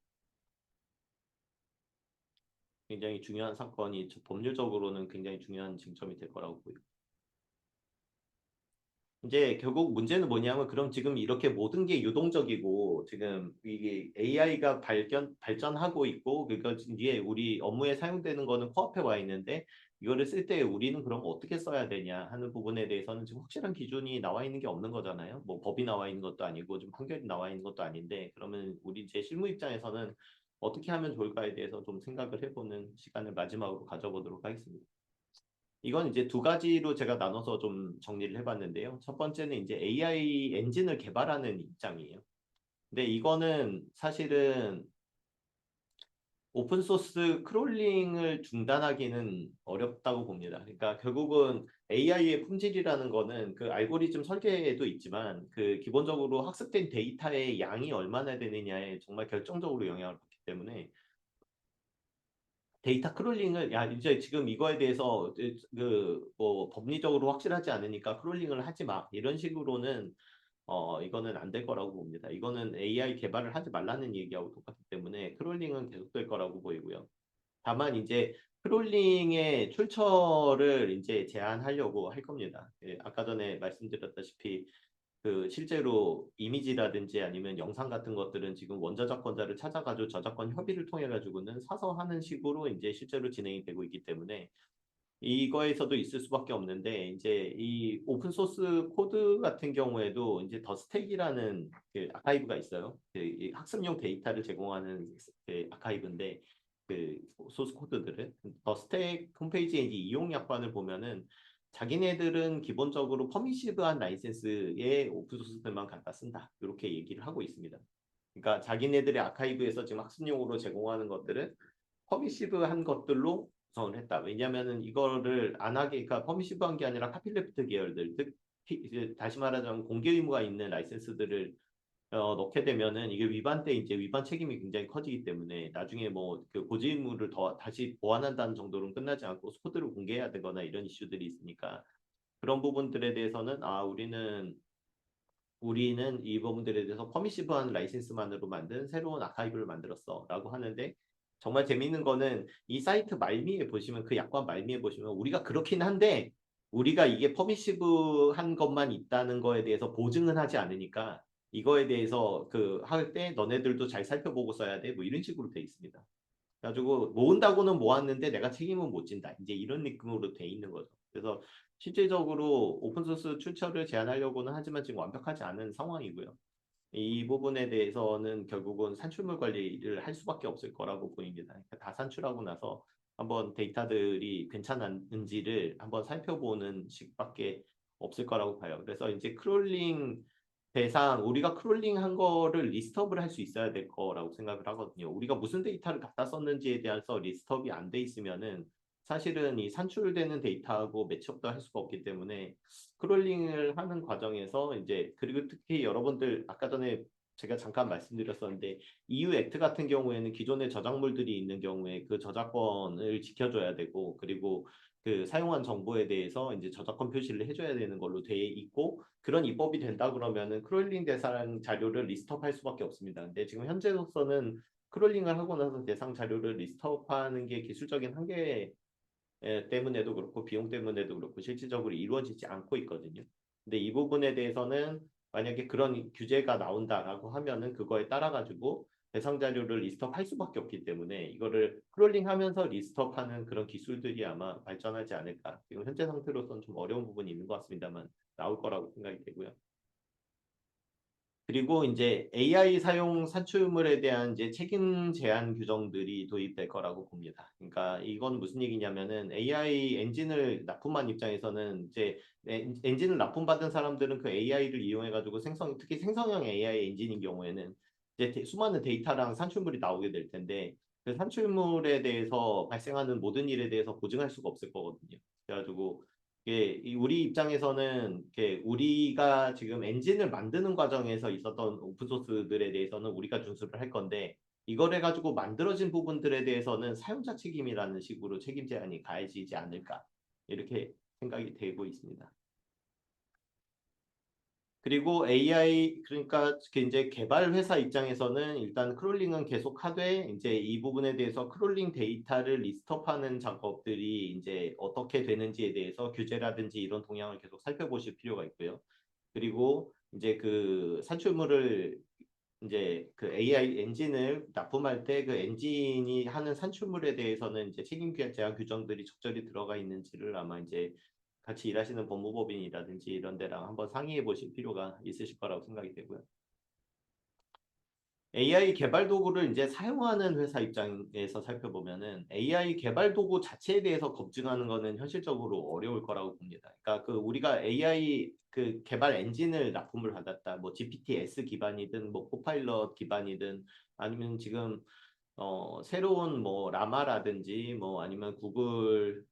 굉장히 중요한 사건이 법률적으로는 굉장히 중요한 쟁점이 될 거라고 보입니다. 이제 결국 문제는 뭐냐면 그럼 지금 이렇게 모든 게 유동적이고 지금 이게 AI가 발전하고 있고 그거 이게 우리 업무에 사용되는 거는 코앞에 와 있는데 이거를 쓸 때 우리는 그럼 어떻게 써야 되냐 하는 부분에 대해서는 지금 확실한 기준이 나와 있는 게 없는 거잖아요. 뭐 법이 나와 있는 것도 아니고 좀 판결이 나와 있는 것도 아닌데 그러면 우리 제 실무 입장에서는 어떻게 하면 좋을까에 대해서 좀 생각을 해보는 시간을 마지막으로 가져보도록 하겠습니다. 이건 이제 두 가지로 제가 나눠서 좀 정리를 해봤는데요. 첫 번째는 이제 AI 엔진을 개발하는 입장이에요. 근데 이거는 사실은 오픈소스 크롤링을 중단하기는 어렵다고 봅니다. 그러니까 결국은 AI의 품질이라는 거는 그 알고리즘 설계에도 있지만 그 기본적으로 학습된 데이터의 양이 얼마나 되느냐에 정말 결정적으로 영향을 받기 때문에 데이터 크롤링을 야 이제 지금 이거에 대해서 그 뭐 법리적으로 확실하지 않으니까 크롤링을 하지 마 이런 식으로는 이거는 안 될 거라고 봅니다. 이거는 AI 개발을 하지 말라는 얘기하고 똑같기 때문에 크롤링은 계속될 거라고 보이고요. 다만 이제 크롤링의 출처를 이제 제한하려고 할 겁니다. 예, 아까 전에 말씀드렸다시피 그 실제로 이미지라든지 아니면 영상 같은 것들은 지금 원저작권자를 찾아가지고 저작권 협의를 통해 가지고는 사서 하는 식으로 이제 실제로 진행이 되고 있기 때문에 이거에서도 있을 수밖에 없는데 이제 이 오픈 소스 코드 같은 경우에도 이제 더 스택이라는 그 아카이브가 있어요. 이 학습용 데이터를 제공하는 그 아카이브인데 그 소스 코드들은 더 스택 홈페이지에 이제 이용 약관을 보면은 자기네들은 기본적으로 퍼미시브한 라이센스의 오픈 소스들만 갖다 쓴다. 이렇게 얘기를 하고 있습니다. 그러니까 자기네들의 아카이브에서 지금 학습용으로 제공하는 것들은 퍼미시브한 것들로 구성을 했다. 왜냐하면은 이거를 안 하게, 그러니까 퍼미시브한 게 아니라 카필레프트 계열들, 즉 이제 다시 말하자면 공개 의무가 있는 라이센스들을 넣게 되면은 이게 위반 때 이제 위반 책임이 굉장히 커지기 때문에 나중에 뭐 그 고지 의무를 더 다시 보완한다는 정도로는 끝나지 않고 코드를 공개해야 되거나 이런 이슈들이 있으니까 그런 부분들에 대해서는 우리는 이 부분들에 대해서 퍼미시브한 라이센스만으로 만든 새로운 아카이브를 만들었어라고 하는데 정말 재미있는 거는 이 사이트 말미에 보시면 그 약관 말미에 보시면 우리가 그렇긴 한데 우리가 이게 퍼미시브한 것만 있다는 거에 대해서 보증은 하지 않으니까 이거에 대해서 그 할 때 너네들도 잘 살펴보고 써야 돼 뭐 이런 식으로 돼 있습니다. 그래가지고 모은다고는 모았는데 내가 책임은 못 진다. 이제 이런 느낌으로 돼 있는 거죠. 그래서 실질적으로 오픈소스 출처를 제한하려고는 하지만 지금 완벽하지 않은 상황이고요. 이 부분에 대해서는 결국은 산출물 관리를 할 수밖에 없을 거라고 보입니다. 그러니까 다 산출하고 나서 한번 데이터들이 괜찮은지를 한번 살펴보는 식밖에 없을 거라고 봐요. 그래서 이제 크롤링 대상 우리가 크롤링한 거를 리스트업을 할 수 있어야 될 거라고 생각을 하거든요. 우리가 무슨 데이터를 갖다 썼는지에 대해서 리스트업이 안 돼 있으면은 사실은 이 산출되는 데이터하고 매치업도 할 수가 없기 때문에 크롤링을 하는 과정에서 이제 그리고 특히 여러분들 아까 전에 제가 잠깐 말씀드렸었는데 EU 액트 같은 경우에는 기존의 저작물들이 있는 경우에 그 저작권을 지켜줘야 되고 그리고 그 사용한 정보에 대해서 이제 저작권 표시를 해줘야 되는 걸로 돼 있고 그런 입법이 된다 그러면은 크롤링 대상 자료를 리스트업할 수밖에 없습니다. 근데 지금 현재로서는 크롤링을 하고 나서 대상 자료를 리스트업하는 게 기술적인 한계 때문에도 그렇고 비용 때문에도 그렇고 실질적으로 이루어지지 않고 있거든요. 근데 이 부분에 대해서는 만약에 그런 규제가 나온다라고 하면은 그거에 따라 가지고 대상 자료를 리스트업 할 수밖에 없기 때문에 이거를 크롤링하면서 리스트업하는 그런 기술들이 아마 발전하지 않을까. 지금 현재 상태로서는 좀 어려운 부분이 있는 것 같습니다만 나올 거라고 생각이 되고요. 그리고 이제 AI 사용 산출물에 대한 이제 책임 제한 규정들이 도입될 거라고 봅니다. 그러니까 이건 무슨 얘기냐면은 AI 엔진을 납품한 입장에서는 이제 엔진을 납품받은 사람들은 그 AI를 이용해 가지고 특히 생성형 AI 엔진인 경우에는 이제 수많은 데이터랑 산출물이 나오게 될 텐데 그 산출물에 대해서 발생하는 모든 일에 대해서 보증할 수가 없을 거거든요. 그래가지고 이게 우리 입장에서는 이렇게 우리가 지금 엔진을 만드는 과정에서 있었던 오픈소스들에 대해서는 우리가 준수를 할 건데 이걸 해가지고 만들어진 부분들에 대해서는 사용자 책임이라는 식으로 책임 제한이 가해지지 않을까 이렇게 생각이 되고 있습니다. 그리고 AI 그러니까 이제 개발 회사 입장에서는 일단 크롤링은 계속 하되 이제 이 부분에 대해서 크롤링 데이터를 리스트업하는 작업들이 이제 어떻게 되는지에 대해서 규제라든지 이런 동향을 계속 살펴보실 필요가 있고요. 그리고 이제 그 산출물을 이제 그 AI 엔진을 납품할 때 그 엔진이 하는 산출물에 대해서는 이제 책임 제한 규정들이 적절히 들어가 있는지를 아마 이제 같이 일하시는 법무법인이라든지 이런 데랑 한번 상의해 보실 필요가 있으실 거라고 생각이 되고요. AI 개발 도구를 이제 사용하는 회사 입장에서 살펴보면은 AI 개발 도구 자체에 대해서 검증하는 거는 현실적으로 어려울 거라고 봅니다. 그러니까 그 우리가 AI 그 개발 엔진을 납품을 받았다. 뭐 GPT-S 기반이든 뭐 코파일럿 기반이든 아니면 지금 새로운 뭐 라마라든지 뭐 아니면 구글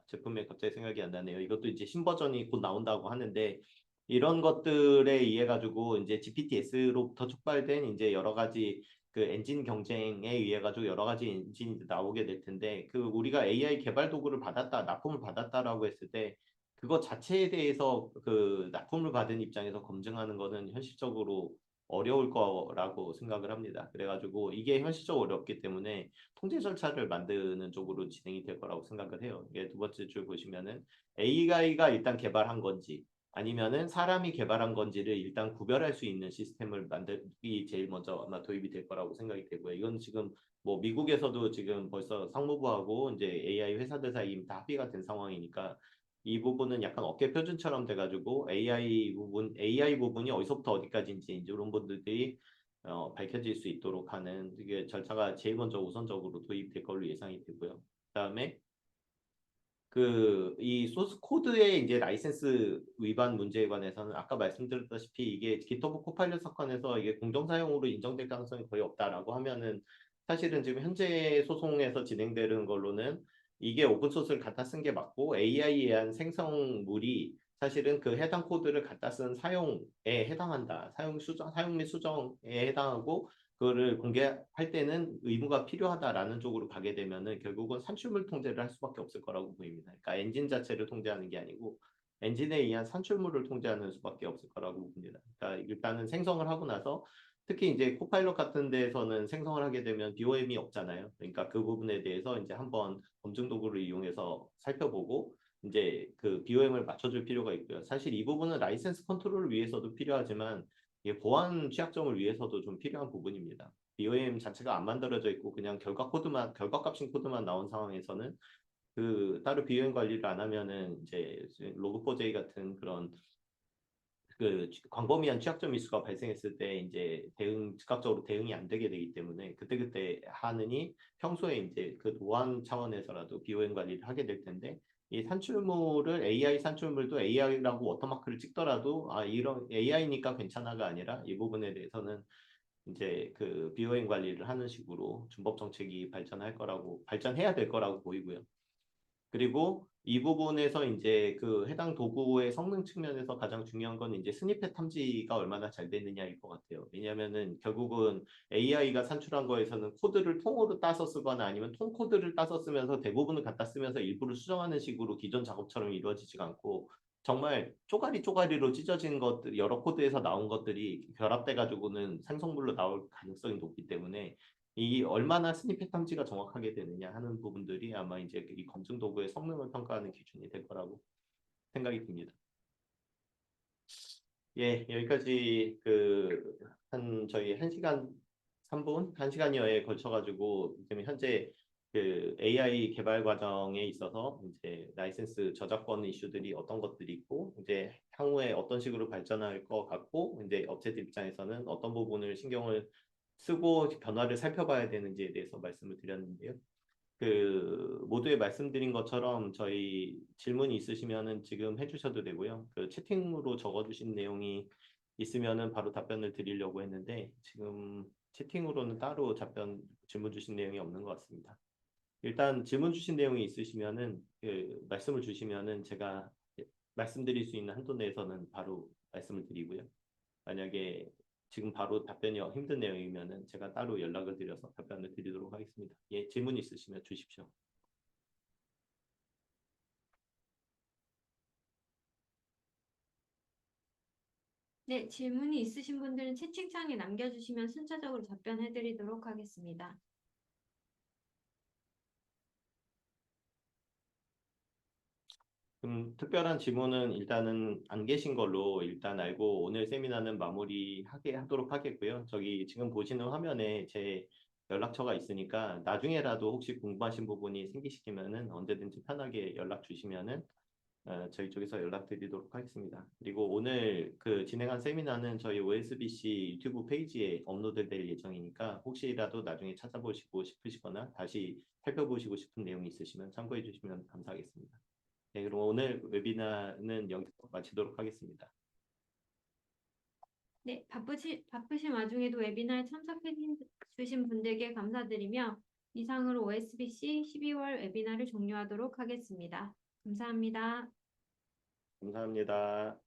제품에 갑자기 생각이 안 나네요. 이것도 이제 신버전이 곧 나온다고 하는데 이런 것들에 의해 가지고 이제 GPT-S로부터 촉발된 이제 여러 가지 그 엔진 경쟁에 의해 가지고 여러 가지 엔진이 나오게 될 텐데 그 우리가 AI 개발 도구를 받았다, 납품을 받았다라고 했을 때 그것 자체에 대해서 그 납품을 받은 입장에서 검증하는 거는 현실적으로 어려울 거라고 생각을 합니다. 그래가지고 이게 현실적으로 어렵기 때문에 통제 절차를 만드는 쪽으로 진행이 될 거라고 생각을 해요. 이게 두 번째 줄 보시면은 AI가 일단 개발한 건지 아니면은 사람이 개발한 건지를 일단 구별할 수 있는 시스템을 만들기 제일 먼저 아마 도입이 될 거라고 생각이 되고요. 이건 지금 뭐 미국에서도 지금 벌써 상무부하고 이제 AI 회사들 사이 이미 다 합의가 된 상황이니까 이 부분은 약간 어깨 표준처럼 돼가지고 AI 부분이 어디서부터 어디까지인지 이제 이런 분들이 밝혀질 수 있도록 하는 이게 절차가 제일 먼저 우선적으로 도입될 걸로 예상이 되고요. 그다음에 그 이 소스 코드의 이제 라이센스 위반 문제에 관해서는 아까 말씀드렸다시피 이게 GitHub 코파일럿 사건에서 이게 공정 사용으로 인정될 가능성이 거의 없다라고 하면은 사실은 지금 현재 소송에서 진행되는 걸로는 이게 오픈 소스를 갖다 쓴 게 맞고 AI에 의한 생성물이 사실은 그 해당 코드를 갖다 쓴 사용에 해당한다. 사용 및 수정에 해당하고 그거를 공개할 때는 의무가 필요하다라는 쪽으로 가게 되면은 결국은 산출물 통제를 할 수밖에 없을 거라고 보입니다. 그러니까 엔진 자체를 통제하는 게 아니고 엔진에 의한 산출물을 통제하는 수밖에 없을 거라고 봅니다. 그러니까 일단은 생성을 하고 나서 특히 이제 코파일럿 같은 데에서는 생성을 하게 되면 BOM이 없잖아요. 그러니까 그 부분에 대해서 이제 한번 검증 도구를 이용해서 살펴보고 이제 그 BOM을 맞춰줄 필요가 있고요. 사실 이 부분은 라이센스 컨트롤을 위해서도 필요하지만 이게 보안 취약점을 위해서도 좀 필요한 부분입니다. BOM 자체가 안 만들어져 있고 그냥 결과값인 코드만 나온 상황에서는 그 따로 BOM 관리를 안 하면은 이제 로그4j 같은 그런 그 광범위한 취약점 이슈가 발생했을 때 이제 즉각적으로 대응이 안 되게 되기 때문에 그때그때 하느니 평소에 이제 그 보안 차원에서라도 BOM 관리를 하게 될 텐데 이 산출물을 AI 산출물도 AI라고 워터마크를 찍더라도 아 이런 AI니까 괜찮아가 아니라 이 부분에 대해서는 이제 그 BOM 관리를 하는 식으로 준법 정책이 발전해야 될 거라고 보이고요. 그리고 이 부분에서 이제 그 해당 도구의 성능 측면에서 가장 중요한 건 이제 스니펫 탐지가 얼마나 잘 되느냐일 것 같아요. 왜냐하면은 결국은 AI가 산출한 거에서는 코드를 통으로 따서 쓰거나 아니면 통 코드를 따서 쓰면서 대부분을 갖다 쓰면서 일부를 수정하는 식으로 기존 작업처럼 이루어지지가 않고 정말 쪼가리 쪼가리로 찢어진 것들 여러 코드에서 나온 것들이 결합돼 가지고는 생성물로 나올 가능성이 높기 때문에 이 얼마나 스니펫 탐지가 정확하게 되느냐 하는 부분들이 아마 이제 이 검증 도구의 성능을 평가하는 기준이 될 거라고 생각이 듭니다. 예, 여기까지 그 한 저희 1시간 3분, 1시간여에 걸쳐 가지고 지금 현재 그 AI 개발 과정에 있어서 이제 라이센스 저작권 이슈들이 어떤 것들이 있고 이제 향후에 어떤 식으로 발전할 것 같고 이제 업체들 입장에서는 어떤 부분을 신경을 쓰고 변화를 살펴봐야 되는지에 대해서 말씀을 드렸는데요. 그 모두에 말씀드린 것처럼 저희 질문이 있으시면은 지금 해주셔도 되고요. 그 채팅으로 적어주신 내용이 있으면은 바로 답변을 드리려고 했는데 지금 채팅으로는 따로 질문 주신 내용이 없는 것 같습니다. 일단 질문 주신 내용이 있으시면은 말씀을 주시면은 제가 말씀드릴 수 있는 한도 내에서는 바로 말씀을 드리고요. 만약에 지금 바로 답변이 힘든 내용이면은 제가 따로 연락을 드려서 답변을 드리도록 하겠습니다. 예, 질문 있으시면 주십시오. 네, 질문이 있으신 분들은 채팅창에 남겨주시면 순차적으로 답변해 드리도록 하겠습니다. 특별한 질문은 일단은 안 계신 걸로 일단 알고 오늘 세미나는 마무리하도록 하겠고요. 저기 지금 보시는 화면에 제 연락처가 있으니까 나중에라도 혹시 궁금하신 부분이 생기시면은 언제든지 편하게 연락 주시면은 저희 쪽에서 연락드리도록 하겠습니다. 그리고 오늘 진행한 세미나는 저희 OSBC 유튜브 페이지에 업로드될 예정이니까 혹시라도 나중에 찾아보시고 싶으시거나 다시 살펴보시고 싶은 내용이 있으시면 참고해 주시면 감사하겠습니다. 네, 그럼 오늘 웨비나는 여기서 마치도록 하겠습니다. 네, 바쁘신 와중에도 웨비나에 참석해 주신 분들께 감사드리며 이상으로 OSBC 12월 웨비나를 종료하도록 하겠습니다. 감사합니다. 감사합니다.